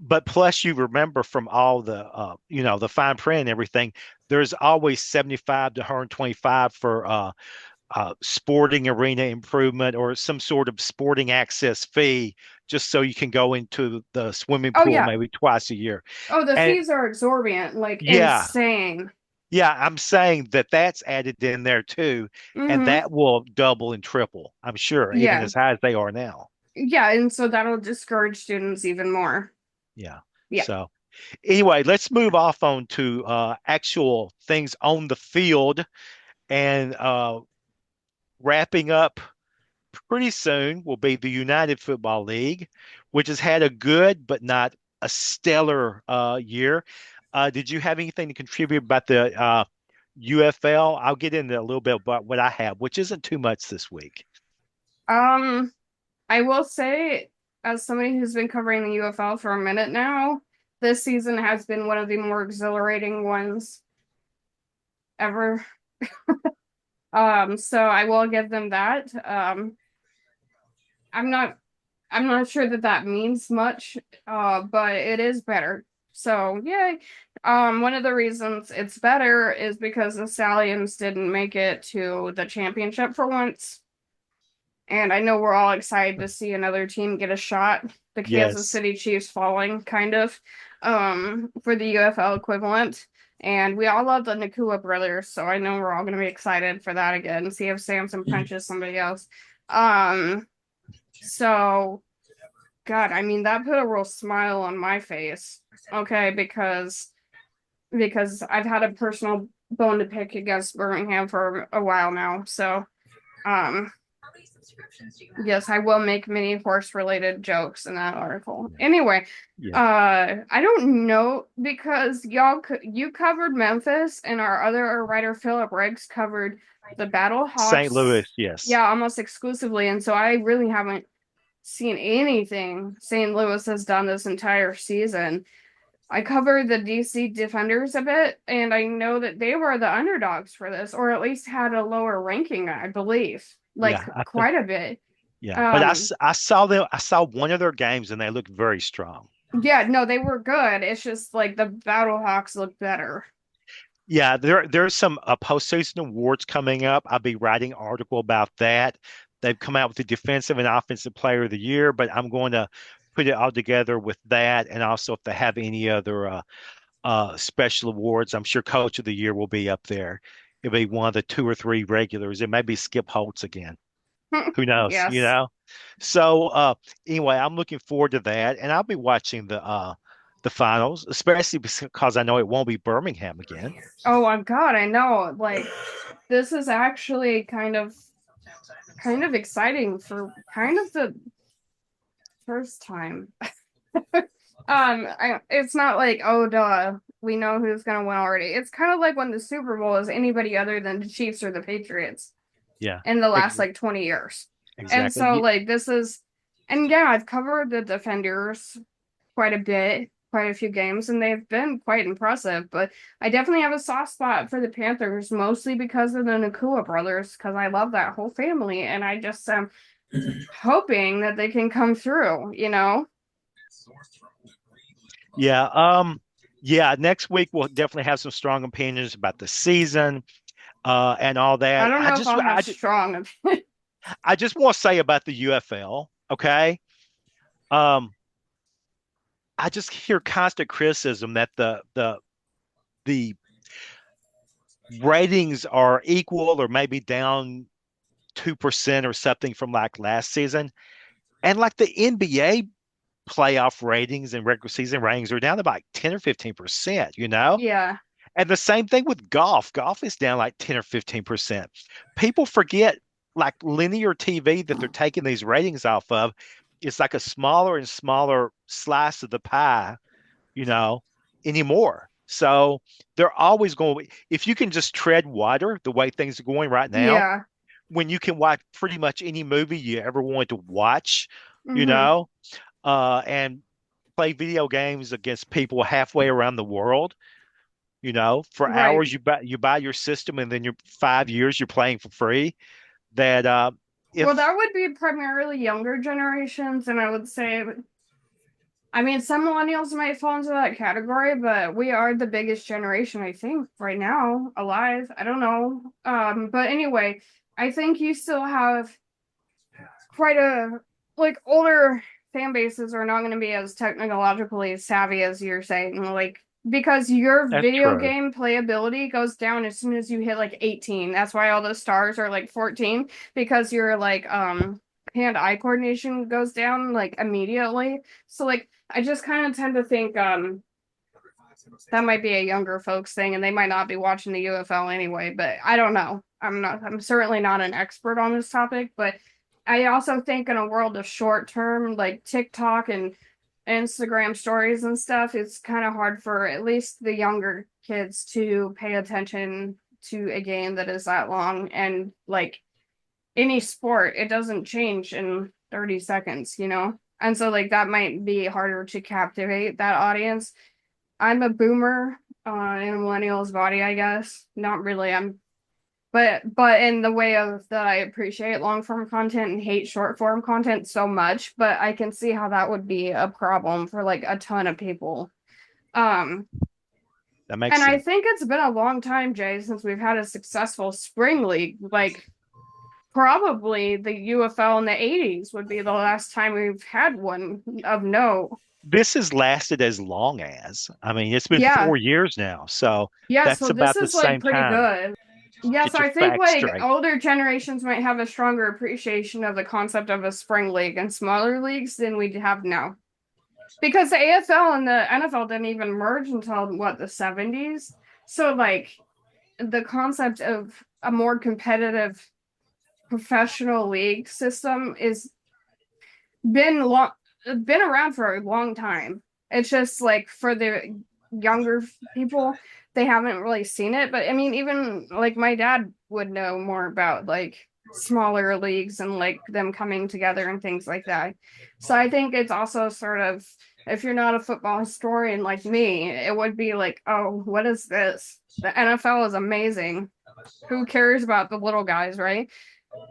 but plus you remember from all the the fine print and everything, there's always 75 to 125 for sporting arena improvement or some sort of sporting access fee, just so you can go into the swimming Oh pool yeah. maybe twice a year. Oh, the And fees are exorbitant, like yeah, insane. yeah, I'm saying that that's added in there too, and Mm-hmm. that will double and triple, I'm sure, even Yeah. as high as they are now. Yeah, and so that'll discourage students even more. Yeah. Yeah. So anyway, let's move off on to actual things on the field and wrapping up pretty soon will be the United Football League, which has had a good but not a stellar year. Did you have anything to contribute about the UFL? I'll get into a little bit about what I have, which isn't too much this week. Um, I will say, as somebody who's been covering the UFL for a minute now, this season has been one of the more exhilarating ones ever. So I will give them that. I'm not I'm not sure that that means much, but it is better. So yay. One of the reasons it's better is because the Stallions didn't make it to the championship for once. And I know we're all excited to see another team get a shot. The Kansas Yes. City Chiefs falling, kind of, for the UFL equivalent. And we all love the Nakua brothers, so I know we're all going to be excited for that again. See if Samson punches somebody else. Um, so God, I mean that put a real smile on my face. Okay, because I've had a personal bone to pick against Birmingham for a while now. So um yes, I will make many horse related jokes in that article. Yeah. Anyway, Yeah. I don't know because you covered Memphis and our writer Philip Riggs covered the Battle St. Louis, Hawks. yes. Yeah, almost exclusively, and so I really haven't seen anything St. Louis has done this entire season. I covered the DC Defenders a bit, and I know that they were the underdogs for this, or at least had a lower ranking, I believe, like Yeah. quite a bit. Yeah. But Um, I saw them, I saw one of their games and they looked very strong. yeah, no, they were good. It's just like the Battlehawks look better. Yeah, there's some postseason awards coming up. I'll be writing an article about that. They've come out with the defensive and offensive player of the year, but I'm going to put it all together with that, and also if they have any other special awards, I'm sure Coach of the Year will be up there. It'll be one of the two or three regulars. It may be Skip Holtz again. Who knows? You Yes. know. So anyway, I'm looking forward to that, and I'll be watching the finals, especially because I know it won't be Birmingham again. Oh my God, I know. Like this is actually kind of exciting for kind of the first time. It's not like, oh duh, we know who's gonna win already. It's kind of like when the Super Bowl is anybody other than the Chiefs or the Patriots Yeah, in the ex- last like 20 years. And exactly. so like this is, and yeah, I've covered the Defenders quite a bit, quite a few games, and they've been quite impressive. But I definitely have a soft spot for the Panthers, mostly because of the Nakua brothers, because I love that whole family, and I just am hoping that they can come through, you know? Yeah. Yeah. Next week we'll definitely have some strong opinions about the season, and all I that. don't know if I'll have strong. I just want to say about the UFL. Okay. Um, I just hear constant criticism that the ratings are equal or maybe down 2% or something from like last season. And like the NBA playoff ratings and regular season ratings are down to like 10 or 15%, you know? Yeah, And the same thing with golf. Golf is down like 10 or 15%. People forget like linear TV that they're taking these ratings off of. It's like a smaller and smaller slice of the pie, you know, anymore. So they're always going, if you can just tread water the way things are going right now, yeah. when you can watch pretty much any movie you ever wanted to watch, you Mm-hmm. know, and play video games against people halfway around the world, you know, for Right. hours you buy your system and then you're 5 years you're playing for free. That Well, if that would be primarily younger generations, and I would say, I mean, some millennials might fall into that category, but we are the biggest generation, I think, right now, alive. I don't know. But anyway, I think you still have quite a like older fan bases are not going to be as technologically savvy as you're saying, like because your that's video true. game playability goes down as soon as you hit like 18. That's why all the stars are like 14 because your like hand-eye coordination goes down like immediately. So like I just kind of tend to think that might be a younger folks thing and they might not be watching the UFL anyway, but I don't know. I'm certainly not an expert on this topic, but I also think in a world of short term like TikTok and Instagram stories and stuff, it's kind of hard for at least the younger kids to pay attention to a game that is that long. And like any sport, it doesn't change in 30 seconds, you know? And so like that might be harder to captivate that audience. I'm a boomer in a millennial's body, I guess. Not really. But in the way of that I appreciate long form content and hate short form content so much, but I can see how that would be a problem for like a ton of people. Um That makes and I sense. think it's been a long time, Jay, since we've had a successful spring league. Like probably the UFL in the 80s would be the last time we've had one of note. This has lasted as long as, I mean, it's been Yeah. 4 years now. So Yeah, that's so this about the is like same pretty time. good. Yeah, Get so your I think facts like straight. older generations might have a stronger appreciation of the concept of a spring league and smaller leagues than we have now. Because the AFL and the NFL didn't even merge until what, the 70s? So like the concept of a more competitive professional league system is been long been around for a long time. It's just like for the younger people, they haven't really seen it. But I mean, even like my dad would know more about like smaller leagues and like them coming together and things like that. So I think it's also sort of if you're not a football historian like me, it would be like, oh, what is this? The NFL is amazing. Who cares about the little guys, right?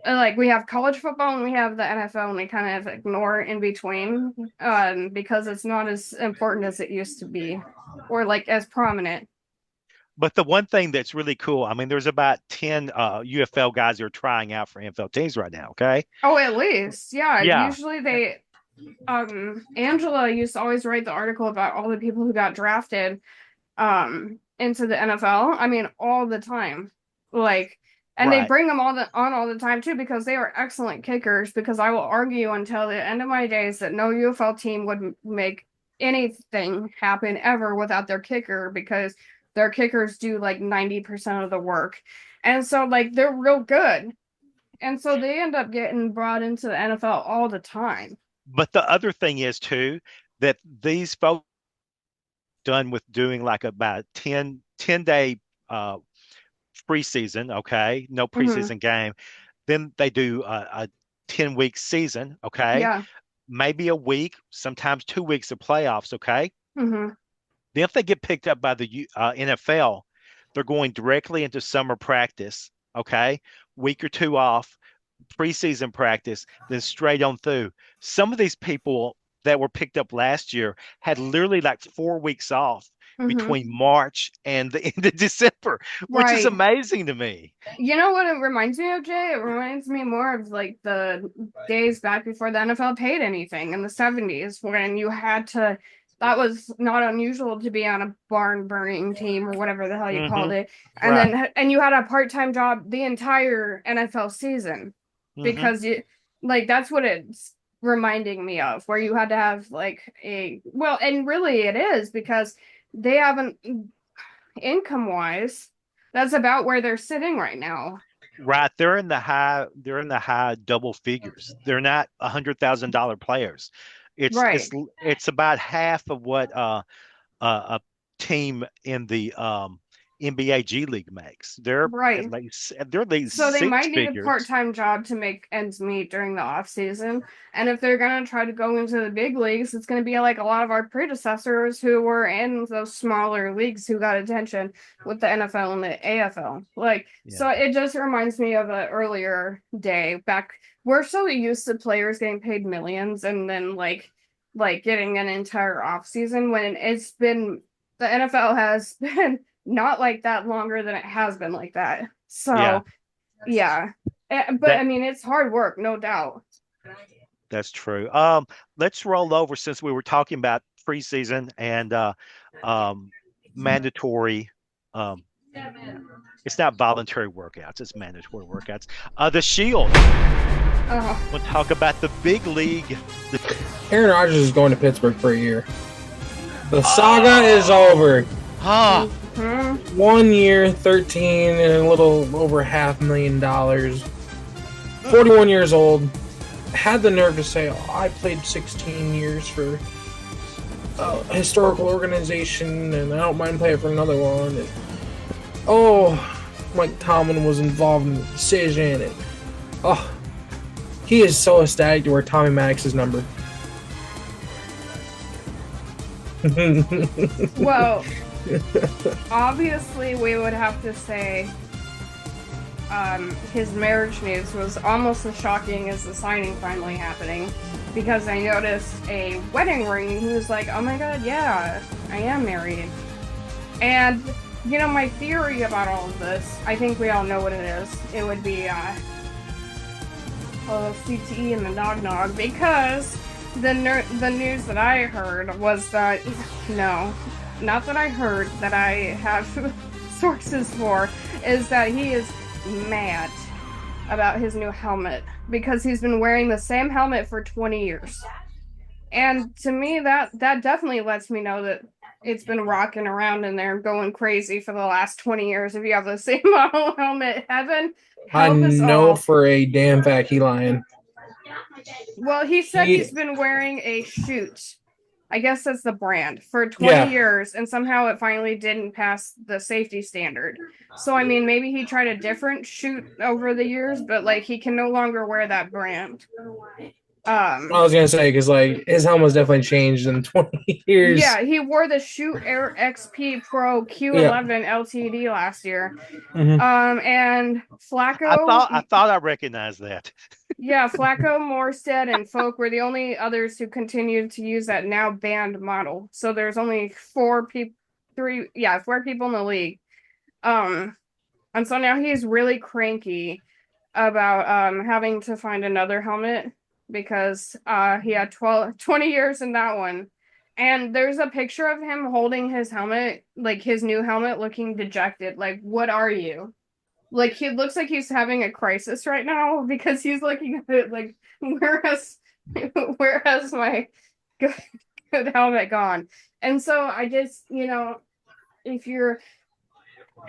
Like we have college football and we have the NFL, and we kind of ignore in between because it's not as important as it used to be, or like as prominent. But the one thing that's really cool, I mean, there's about 10 UFL guys who are trying out for NFL teams right now. Okay. Oh, at least, yeah. Yeah. Usually they, Angela used to always write the article about all the people who got drafted into the NFL. I mean, all the time, like. And they Right. bring them on all the time too because they are excellent kickers. Because I will argue until the end of my days that no UFL team would make anything happen ever without their kicker. Because their kickers do like 90% of the work. And so like they're real good. And so they end up getting brought into the NFL all the time. But the other thing is too that these folks done with doing like about 10 day preseason, okay, no Hmm. preseason game. Then they do a 10-week season, okay, Yeah. maybe a week, sometimes 2 weeks of playoffs, okay. Hmm. Then if they get picked up by the NFL, they're going directly into summer practice, okay, week or two off, preseason practice, then straight on through. Some of these people that were picked up last year had literally like 4 weeks off Hmm. between March and the end of December, which is Right. amazing to me. You know what it reminds me of, Jay? It reminds me more of like the days back before the NFL paid anything in the 70s when you had to, that was not unusual to be on a barn burning team or whatever the hell you called Hmm. it. And Right. then, and you had a part-time job the entire NFL season Hmm. because you, like, that's what it's reminding me of, where you had to have like a, well, and really it is because they haven't, income wise, that's about where they're sitting right now. Right. They're in the high double figures. They're not $100,000 players. It's it's Right. it's about half of what a team in the NBA G League makes. Right. They're at least So they six might need a figures. part-time job to make ends meet during the off season. And if they're gonna try to go into the big leagues, it's gonna be like a lot of our predecessors who were in those smaller leagues who got attention with the NFL and the AFL. Like, Yeah. so it just reminds me of an earlier day back. We're so used to players getting paid millions and then like getting an entire off season when it's been the NFL has been not like that longer than it has been like that. Yeah. So yeah. But That I mean, it's hard work, no doubt. that's true. Let's roll over since we were talking about preseason and um mandatory um it's not voluntary workouts, it's mandatory workouts. The Shield. Oh, We'll talk about the big league. Aaron Rodgers is going to Pittsburgh for a year. The saga is Oh, over. huh. mhm. 1 year, 13, and a little over $500,000. 41 years old. Had the nerve to say, oh, I played 16 years for a historical organization, and I don't mind playing for another one. And, oh, Mike Tomlin was involved in the decision. And, oh, he is so ecstatic to wear Tommy Maddox's number. Well, obviously, we would have to say his marriage news was almost as shocking as the signing finally happening because I noticed a wedding ring and he was like, oh my God, yeah, I am married. And, you know, my theory about all of this, I think we all know what it is. It would be CTE and the nog nog because the news that I heard was that no, not that I heard that I have sources for is that he is mad about his new helmet because he's been wearing the same helmet for 20 years. And to me that definitely lets me know that it's been rocking around in there going crazy for the last 20 years if you have the same model helmet. Heaven I help us know all. for a damn fact he lying. Well, he said he's He, been wearing a shoot. I guess that's the brand for 20 yeah, years, and somehow it finally didn't pass the safety standard. So, I mean, maybe he tried a different shoot over the years, but like he can no longer wear that brand. I was gonna say because like his helmet's definitely changed in 20 years. Yeah, he wore the Shoot Air XP Pro Yeah. Q11 LTD last year. Mm-hmm. And I Flacco, thought I thought I recognized that. yeah, Flacco, Morstead, and Folk were the only others who continued to use that now banned model. So there's only four people in the league. Um, and so now he's really cranky about having to find another helmet because he had 20 years in that one. And there's a picture of him holding his helmet, like his new helmet, looking dejected. Like, what are you? Like he looks like he's having a crisis right now because he's looking at it like, where has where has my good, good helmet gone? And so I just, you know, if you're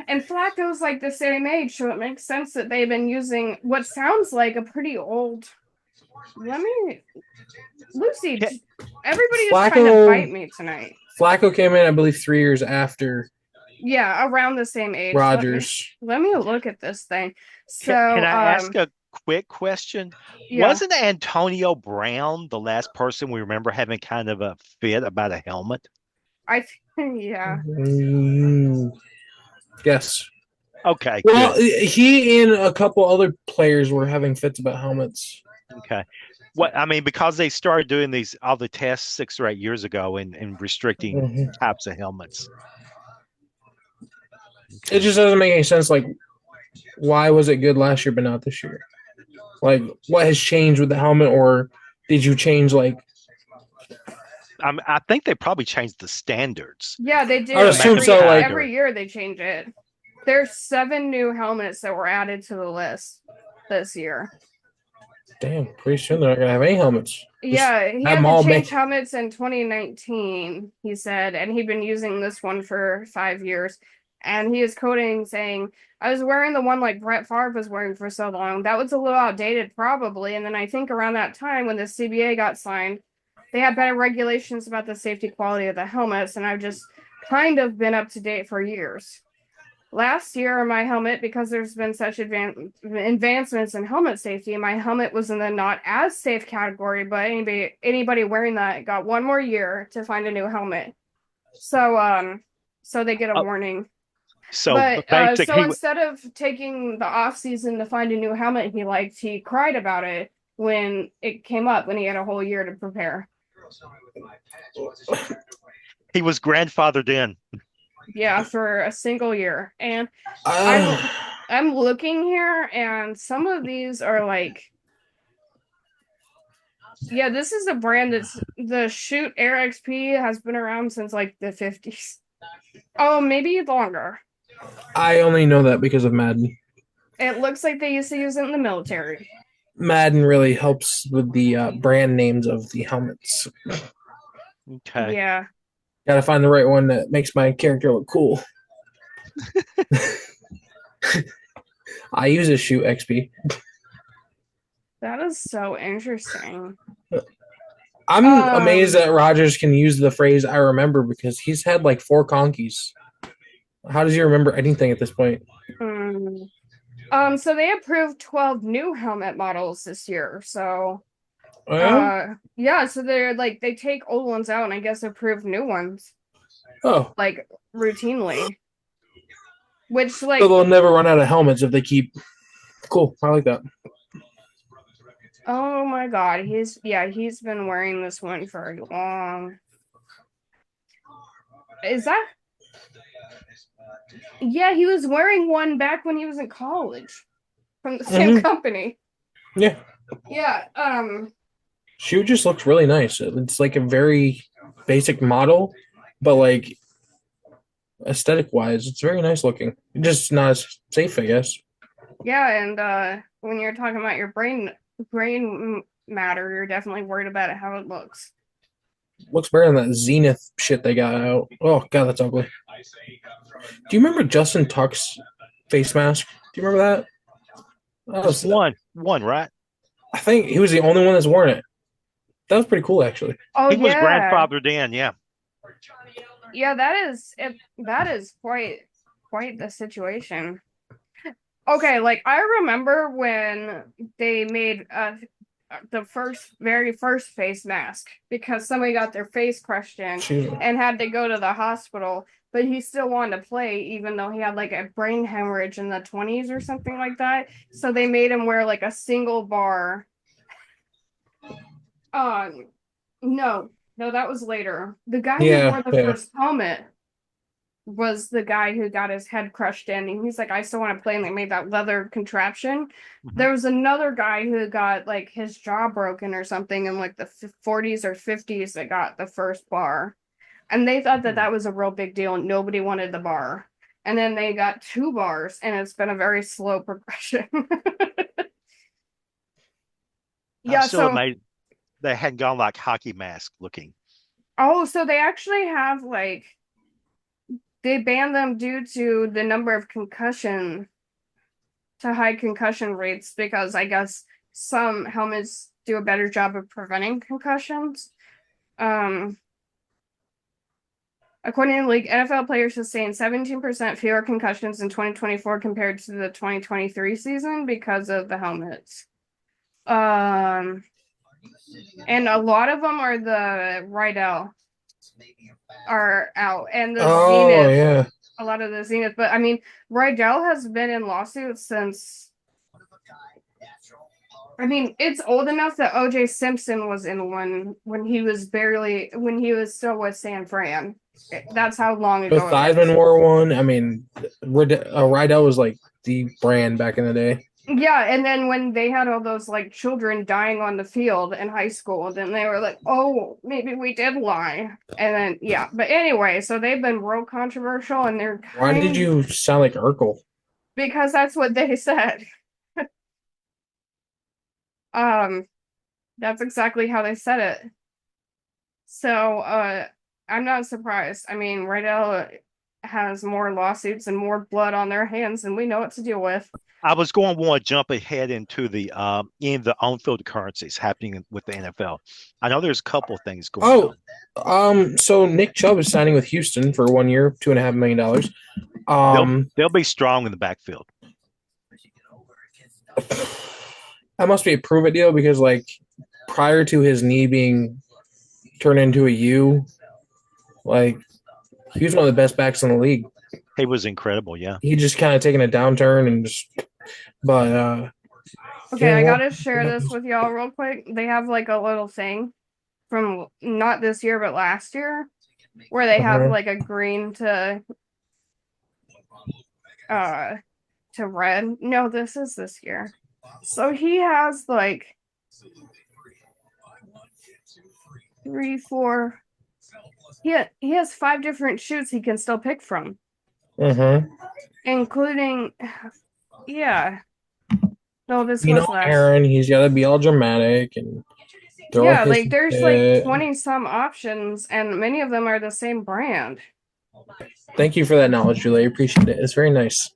and Flacco's like the same age, so it makes sense that they've been using what sounds like a pretty old. Let me, Lucy. Ca- Everybody is trying to bite me tonight. Flacco came in, I believe, 3 years after Yeah, around the same age. Rodgers. Let me look at this thing. So, Can I ask a quick question? yeah, Wasn't Antonio Brown the last person we remember having kind of a fit about a helmet? I think, yeah. Yes. Okay, Well, good. he and a couple other players were having fits about helmets. Okay. What I mean, because they started doing these all the tests 6 or 8 years ago and restricting Mhm. types of helmets. It just doesn't make any sense. Like, why was it good last year but not this year? Like, what has changed with the helmet, or did you change like? I think they probably changed the standards. Yeah, they do. I would assume every, so, like- every year they change it. There's 7 new helmets that were added to the list this year. Damn, pretty soon they're not gonna have any helmets. Yeah, he have had them to all change made. helmets in 2019, he said, and he'd been using this one for 5 years. And he is quoting saying, I was wearing the one like Brett Favre was wearing for so long. That was a little outdated, probably. And then I think around that time when the CBA got signed, they had better regulations about the safety quality of the helmets. And I've just kind of been up to date for years. Last year, my helmet, because there's been such advancements in helmet safety, my helmet was in the not as safe category, but anybody wearing that got 1 more year to find a new helmet. So so they get a warning. So But so basically, instead of taking the off season to find a new helmet he liked, he cried about it when it came up when he had a whole year to prepare. he was grandfathered in. Yeah, for a single year. And I'm looking here, and some of these are like, yeah, this is a brand that's the Shoot Air XP has been around since like the 50s. Oh, maybe longer. I only know that because of Madden. It looks like they used to use it in the military. Madden really helps with the brand names of the helmets. Okay. Yeah. Gotta find the right one that makes my character look cool. I use a Shoot XP. That is so interesting. I'm amazed that Rodgers can use the phrase "I remember" because he's had like 4 conkies. How does he remember anything at this point? So they approved 12 new helmet models this year. So yeah, so they're like they take old ones out and I guess approve new ones. Oh. Like routinely. Which like So they'll never run out of helmets if they keep. Cool. I like that. Oh my god, he's been wearing this one for long. Is that? Yeah, he was wearing one back when he was in college from the same company. Yeah. Yeah. Shoe just looks really nice. It's like a very basic model, but like aesthetic wise, it's very nice looking. Just not as safe, I guess. Yeah, and when you're talking about your brain matter, you're definitely worried about how it looks. Looks better than that Zenith shit they got out. Oh god, that's ugly. Do you remember Justin Tuck's face mask? Do you remember that? Just one, right? I think he was the only one that's worn it. That was pretty cool, actually. Oh, he was grandfathered in, yeah. Yeah, that is quite the situation. Okay, like I remember when they made the very first face mask because somebody got their face crushed in and had to go to the hospital, but he still wanted to play even though he had like a brain hemorrhage in the 20s or something like that. So they made him wear like a single bar. No, that was later. The guy who wore the first helmet was the guy who got his head crushed in, and he's like, I still want to play, and they made that leather contraption. There was another guy who got like his jaw broken or something in like the 40s or 50s that got the first bar, and they thought that was a real big deal and nobody wanted the bar, and then they got 2 bars, and it's been a very slow progression. I'm still amazed they hadn't gone like hockey mask looking. Oh, so they actually have like they banned them due to the number of high concussion rates because I guess some helmets do a better job of preventing concussions. According to the league, NFL players sustained 17% fewer concussions in 2024 compared to the 2023 season because of the helmets. And a lot of them are the Rydell are out, and the Zenith. Yeah. A lot of the Zenith, but I mean, Rydell has been in lawsuits since. I mean, it's old enough that O.J. Simpson was in one when he was still with San Fran. That's how long ago. But Theismann wore one. I mean, Rydell was like the brand back in the day. Yeah, and then when they had all those like children dying on the field in high school, then they were like, "Oh, maybe we did lie." And then yeah, but anyway, so they've been real controversial, and they're Why did you sound like Urkel? Because that's what they said. That's exactly how they said it. So, I'm not surprised. I mean, Rydell has more lawsuits and more blood on their hands than we know what to deal with. I was going to want to jump ahead into the on-field occurrences happening with the NFL. I know there's a couple of things going on. So Nick Chubb is signing with Houston for 1 year, $2.5 million. They'll be strong in the backfield. That must be a prove it deal because, like, prior to his knee being turned into a U, like, he was one of the best backs in the league. He was incredible, yeah. He just kind of taken a downturn and just, but okay, I gotta share this with y'all real quick. They have like a little thing from not this year but last year where they have like a green to red. No, this is this year. So he has like 3, 4. He has 5 different shoots he can still pick from. Including, yeah. No, this was last. Aaron, he's got to be all dramatic and yeah, like there's like 20 some options, and many of them are the same brand. Thank you for that knowledge, Julie. I appreciate it. It's very nice.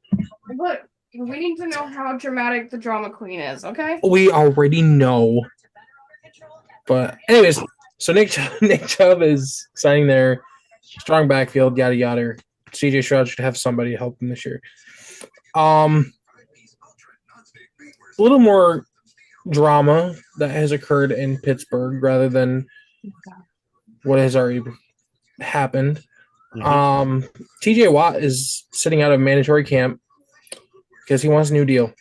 Look, we need to know how dramatic the drama queen is, okay? We already know. But anyways, so Nick Chubb is signing there. Strong backfield, yada yada. CJ Stroud should have somebody to help him this year. A little more drama that has occurred in Pittsburgh rather than what has already happened. TJ Watt is sitting out of mandatory camp because he wants a new deal.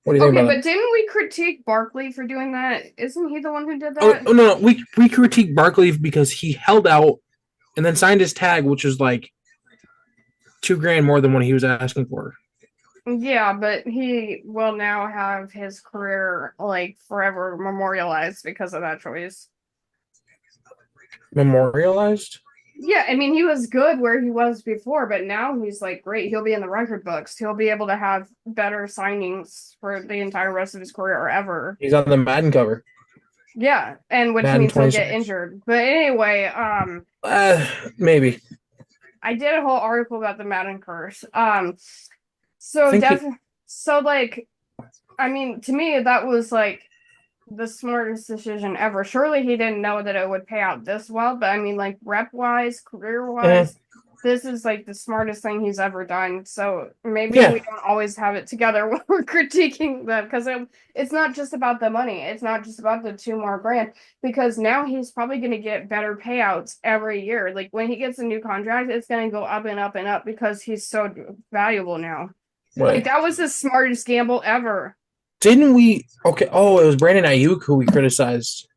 What do you think about that? But didn't we critique Barkley for doing that? Isn't he the one who did that? Oh no. We critique Barkley because he held out and then signed his tag, which is like $2,000 more than what he was asking for. Yeah, but he will now have his career like forever memorialized because of that choice. Memorialized? Yeah, I mean, he was good where he was before, but now he's like great. He'll be in the record books. He'll be able to have better signings for the entire rest of his career or ever. He's on the Madden cover. Yeah, and which means he'll get injured. But anyway, maybe. I did a whole article about the Madden curse. So like, I mean, to me, that was like the smartest decision ever. Surely he didn't know that it would pay out this well, but I mean, like rep-wise, career-wise, this is like the smartest thing he's ever done. So maybe we don't always have it together when we're critiquing them because it's not just about the money. It's not just about the $2 more grand because now he's probably going to get better payouts every year. Like when he gets a new contract, it's going to go up and up and up because he's so valuable now. Right. Like that was the smartest gamble ever. Didn't we? Okay. Oh, it was Brandon Ayuk who we criticized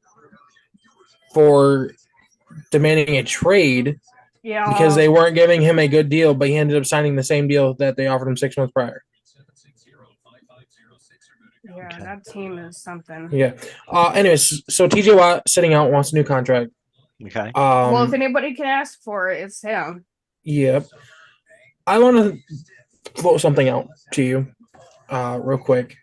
for demanding a trade. Yeah. Because they weren't giving him a good deal, but he ended up signing the same deal that they offered him 6 months prior. Yeah, that team is something. Yeah. Anyways, so TJ Watt sitting out wants a new contract. Okay. Well, if anybody can ask for it, it's him. Yep. I want to float something out to you real quick.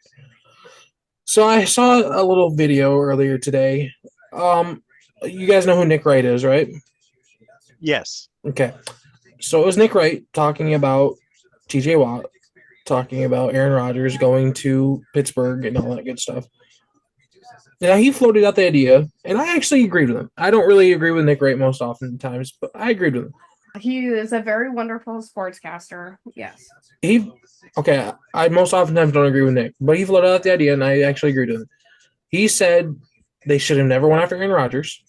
So I saw a little video earlier today. You guys know who Nick Wright is, right? Yes. Okay. So it was Nick Wright talking about TJ Watt, talking about Aaron Rodgers going to Pittsburgh and all that good stuff. Now, he floated out the idea, and I actually agreed with him. I don't really agree with Nick Wright most often times, but I agreed with him. He is a very wonderful sportscaster. Yes. I most oftentimes don't agree with Nick, but he floated out the idea, and I actually agreed with him. He said they should have never went after Aaron Rodgers.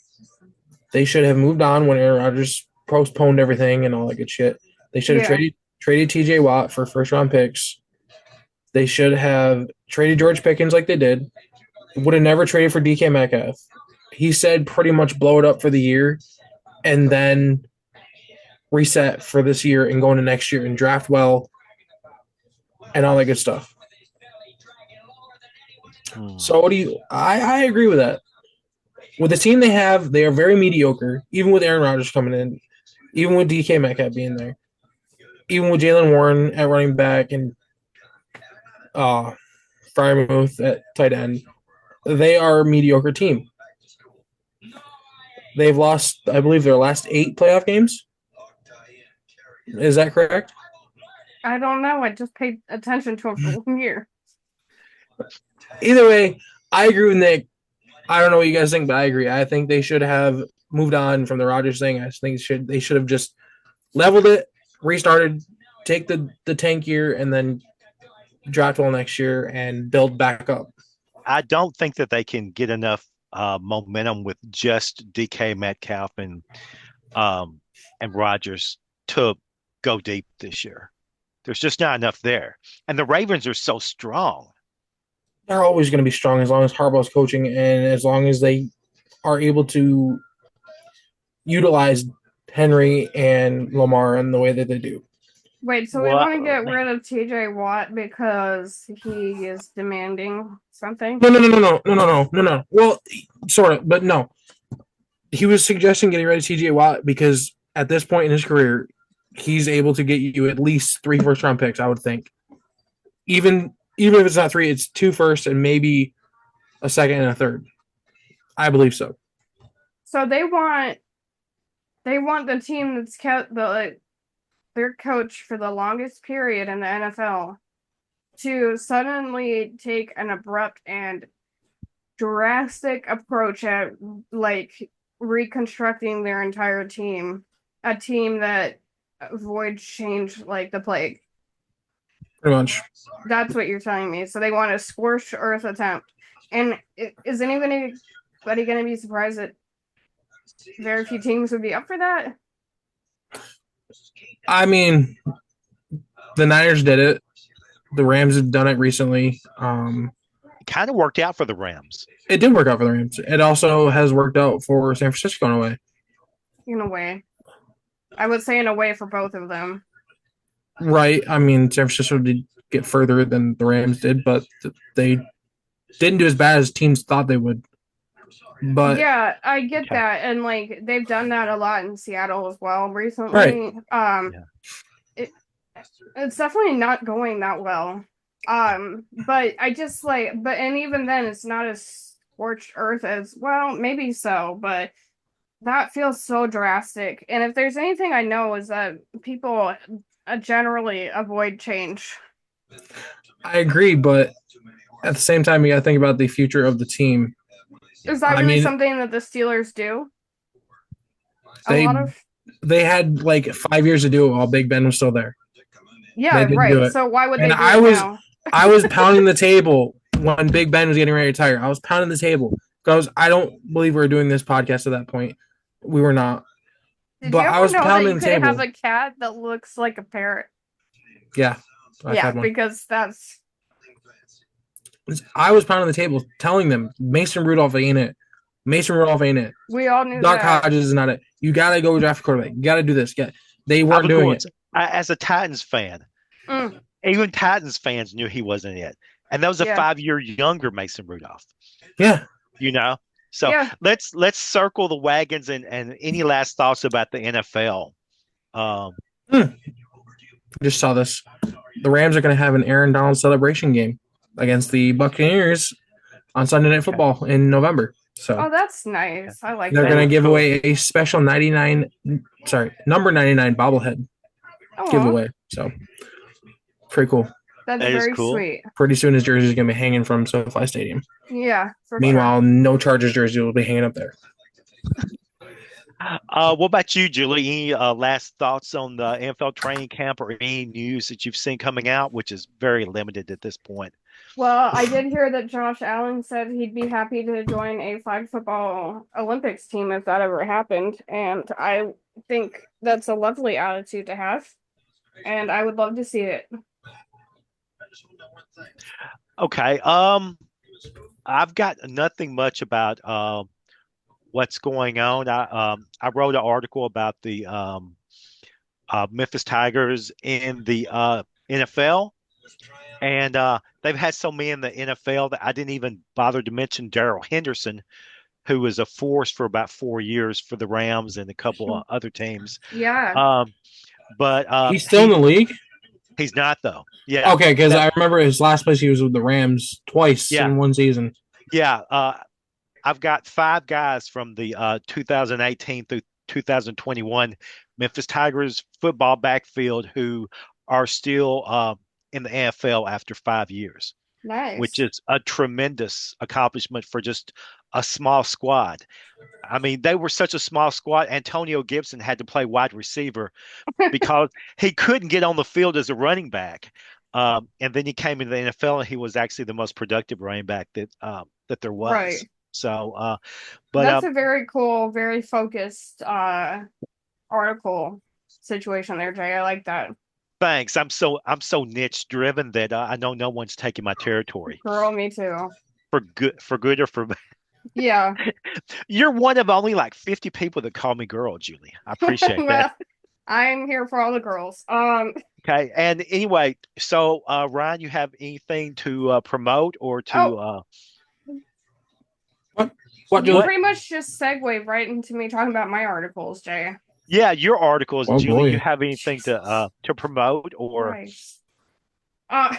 They should have moved on when Aaron Rodgers postponed everything and all that good shit. They should have traded TJ Watt for first round picks. They should have traded George Pickens like they did. Would have never traded for DK Metcalf. He said pretty much blow it up for the year and then reset for this year and go into next year and draft well and all that good stuff. So what do you I agree with that. With the team they have, they are very mediocre, even with Aaron Rodgers coming in, even with DK Metcalf being there, even with Jalen Warren at running back and Freiermuth at tight end. They are a mediocre team. They've lost, I believe, their last 8 playoff games. Is that correct? I don't know. I just paid attention to him for 1 year. Either way, I agree with Nick. I don't know what you guys think, but I agree. I think they should have moved on from the Rodgers thing. I think they should have just leveled it, restarted, take the tank year, and then draft well next year and build back up. I don't think that they can get enough momentum with just DK Metcalf and Rodgers to go deep this year. There's just not enough there, and the Ravens are so strong. They're always going to be strong as long as Harbaugh's coaching and as long as they are able to utilize Henry and Lamar in the way that they do. Wait, so we want to get rid of TJ Watt because he is demanding something? No. Well, sort of, but no. He was suggesting getting rid of TJ Watt because at this point in his career, he's able to get you at least 3 first-round picks, I would think. Even if it's not 3, it's 2 first and maybe a second and a third. I believe so. So they want the team that's kept their coach for the longest period in the NFL to suddenly take an abrupt and drastic approach at reconstructing their entire team, a team that avoids change like the plague. Pretty much. That's what you're telling me. So they want a scorched earth attempt. And is anybody going to be surprised that very few teams would be up for that? I mean, the Niners did it. The Rams have done it recently. It kind of worked out for the Rams. It did work out for the Rams. It also has worked out for San Francisco in a way. In a way. I would say in a way for both of them. Right. I mean, San Francisco did get further than the Rams did, but they didn't do as bad as teams thought they would. But yeah, I get that, and they've done that a lot in Seattle as well recently. Right. It's definitely not going that well. But I just and even then, it's not as scorched earth as well. Maybe so, but that feels so drastic. And if there's anything I know is that people generally avoid change. I agree, but at the same time, you got to think about the future of the team. Is that really something that the Steelers do? They had 5 years to do it while Big Ben was still there. Yeah, right. So why would they do it now? I was pounding the table when Big Ben was getting ready to retire. I was pounding the table because I don't believe we were doing this podcast at that point. We were not. But I was pounding the table. Have a cat that looks like a parrot. Yeah. Because that's. I was pounding the table, telling them Mason Rudolph ain't it. Mason Rudolph ain't it. We all knew Doc that. Hodges is not it. You gotta go draft a quarterback. You gotta do this. They weren't doing it. As a Titans fan, even Titans fans knew he wasn't it, and that was a 5-year younger Mason Rudolph. Yeah, So let's circle the wagons and any last thoughts about the NFL. I just saw this. The Rams are going to have an Aaron Donald celebration game against the Buccaneers on Sunday Night Football in November. So Oh, that's nice. I like they're that. going to give cool. away a special number 99 bobblehead Oh, giveaway. So pretty cool. that's That is very cool. sweet. Pretty soon his jersey is going to be hanging from SoFi Stadium. Yeah, for Meanwhile, no Chargers jersey will be hanging up there. What about you, Julie? Any last thoughts on the NFL training camp or any news that you've seen coming out, which is very limited at this point? Well, I did hear that Josh Allen said he'd be happy to join a flag football Olympics team if that ever happened. And I think that's a lovely attitude to have. And I would love to see it. Okay. I've got nothing much about what's going on. I wrote an article about the Memphis Tigers in the NFL, and they've had so many in the NFL that I didn't even bother to mention Darrell Henderson, who was a force for about 4 years for the Rams and a couple of other teams. Yeah. But He's still in the league? he's not though. Yeah. Okay, because That- I remember his last place he was with the Rams twice Yeah. in one season. yeah. I've got five guys from the 2018 through 2021 Memphis Tigers football backfield who are still in the NFL after 5 years, Nice. which is a tremendous accomplishment for just a small squad. I mean, they were such a small squad. Antonio Gibson had to play wide receiver because he couldn't get on the field as a running back. And then he came into the NFL and he was actually the most productive running back that there was. Right. So, but That's a very cool, very focused article situation there, Jay. I like that. thanks. I'm so niche driven that I know no one's taking my territory Girl, me too. for good or for bad. Yeah. You're one of only like 50 people that call me girl, Julie. I appreciate Well, that. I'm here for all the girls. Okay. And anyway, so Ryan, you have anything to promote or to What, You Julie? pretty much just segue right into me talking about my articles, Jay. yeah, your articles, Oh, Julie, boy. you have anything to promote or Right. Uh,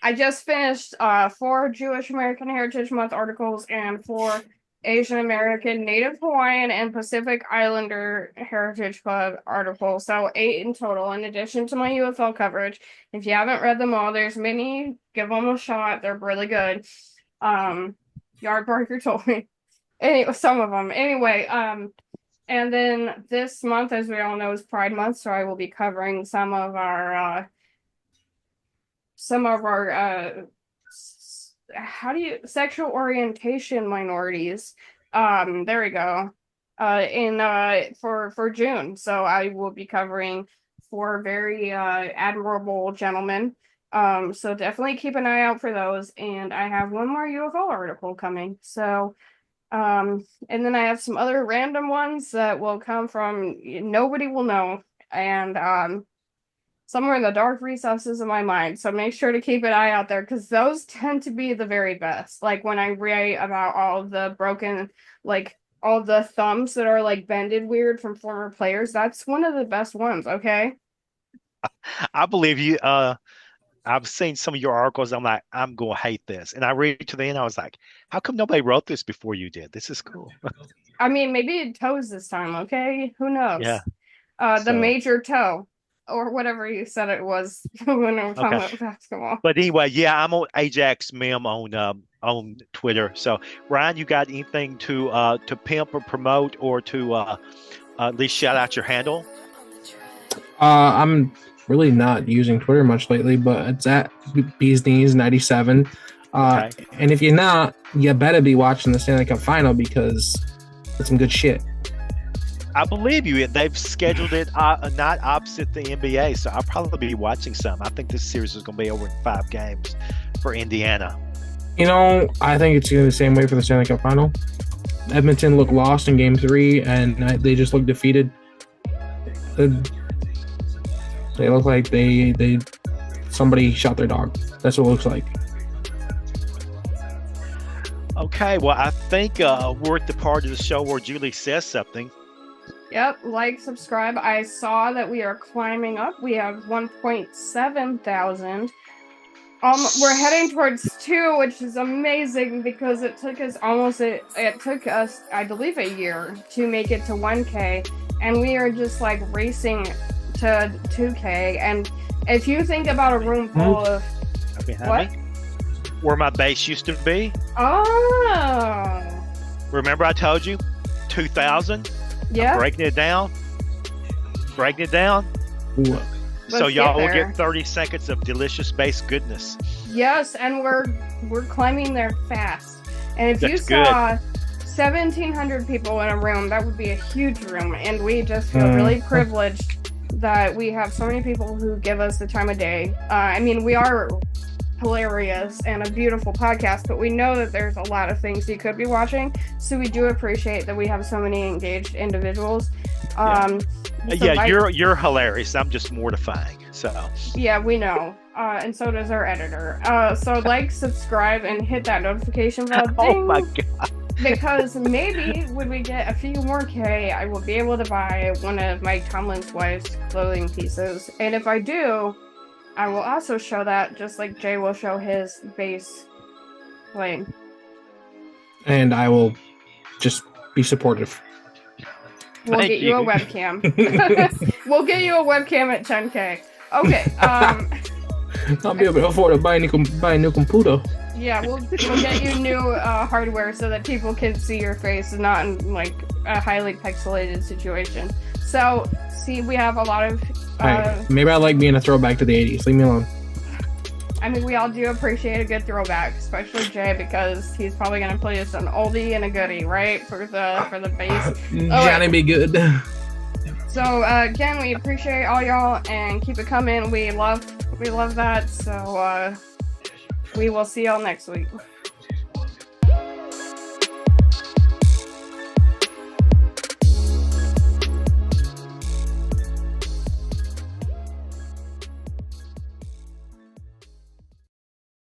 I just finished 4 Jewish American Heritage Month articles and 4 Asian American, Native Hawaiian, and Pacific Islander Heritage Club articles. So 8 in total, in addition to my UFL coverage. If you haven't read them all, there's many. Give them a shot. They're really good. Yardbarker told me. Anyway, some of them. Anyway, and then this month, as we all know, is Pride Month, so I will be covering some of our sexual orientation minorities. There we go. For June. So I will be covering 4 very admirable gentlemen. So definitely keep an eye out for those. And I have one more UFO article coming. So and then I have some other random ones that will come from nobody will know. And somewhere in the dark recesses of my mind. So make sure to keep an eye out there because those tend to be the very best. Like when I write about all the broken, like all the thumbs that are like bended weird from former players, that's one of the best ones, okay? I believe you. I've seen some of your articles. I'm like, I'm gonna hate this, and I read it to the end. I was like, how come nobody wrote this before you did? This is cool. I mean, maybe it toes this time, okay? Who knows? Yeah. The So, major toe, or whatever you said it was when we were talking okay. about basketball. But anyway, yeah, I'm on Ajax Mem on Twitter. So Ryan, you got anything to pimp or promote or to at least shout out your handle? I'm really not using Twitter much lately, but it's at BeesKnees97. Okay. And if you're not, you better be watching the Stanley Cup Final because it's some good shit. I believe you. They've scheduled it not opposite the NBA, so I'll probably be watching some. I think this series is going to be over in 5 games for Indiana. You know, I think it's going to be the same way for the Stanley Cup Final. Edmonton looked lost in Game 3, and they just looked defeated. They look like they somebody shot their dog. That's what it looks like. Okay, well, I think we're at the part of the show where Julie says something. Yep, like, subscribe. I saw that we are climbing up. We have 1.7 thousand. We're heading towards 2, which is amazing because it took us I believe a year to make it to 1K, and we are just like racing to 2K. And if you think about a room full of Behind what? me, where my base used to be. Oh, Remember I told you 2,000? yeah. Breaking it down. Ooh. So Let's y'all get will there. get 30 seconds of delicious base goodness. Yes, and we're climbing there fast. And if you That's good. saw 1,700 people in a room, that would be a huge room. And we just feel really privileged that we have so many people who give us the time of day. I mean, we are hilarious and a beautiful podcast, but we know that there's a lot of things you could be watching. So we do appreciate that we have so many engaged individuals. You're hilarious. I'm just mortifying. So Yeah, we know. And so does our editor. So like, subscribe, and hit that notification bell. oh Ding! my god. Because maybe when we get a few more K, I will be able to buy one of Mike Tomlin's wife's clothing pieces. And if I do, I will also show that, just like Jay will show his bass playing. And I will just be supportive. We'll Thank get you a you. webcam. We'll get you a webcam at 10K. Okay. I'll be able to afford to buy a new computer. Yeah, we'll get you new hardware so that people can see your face and not in like a highly pixelated situation. So, see, we have a lot of. Alright, maybe I like being a throwback to the 80s. Leave me alone. I mean, we all do appreciate a good throwback, especially Jay, because he's probably gonna play us an oldie and a goodie, right, for the bass. Johnny be good. So again, we appreciate all y'all, and keep it coming. We love that. So we will see y'all next week.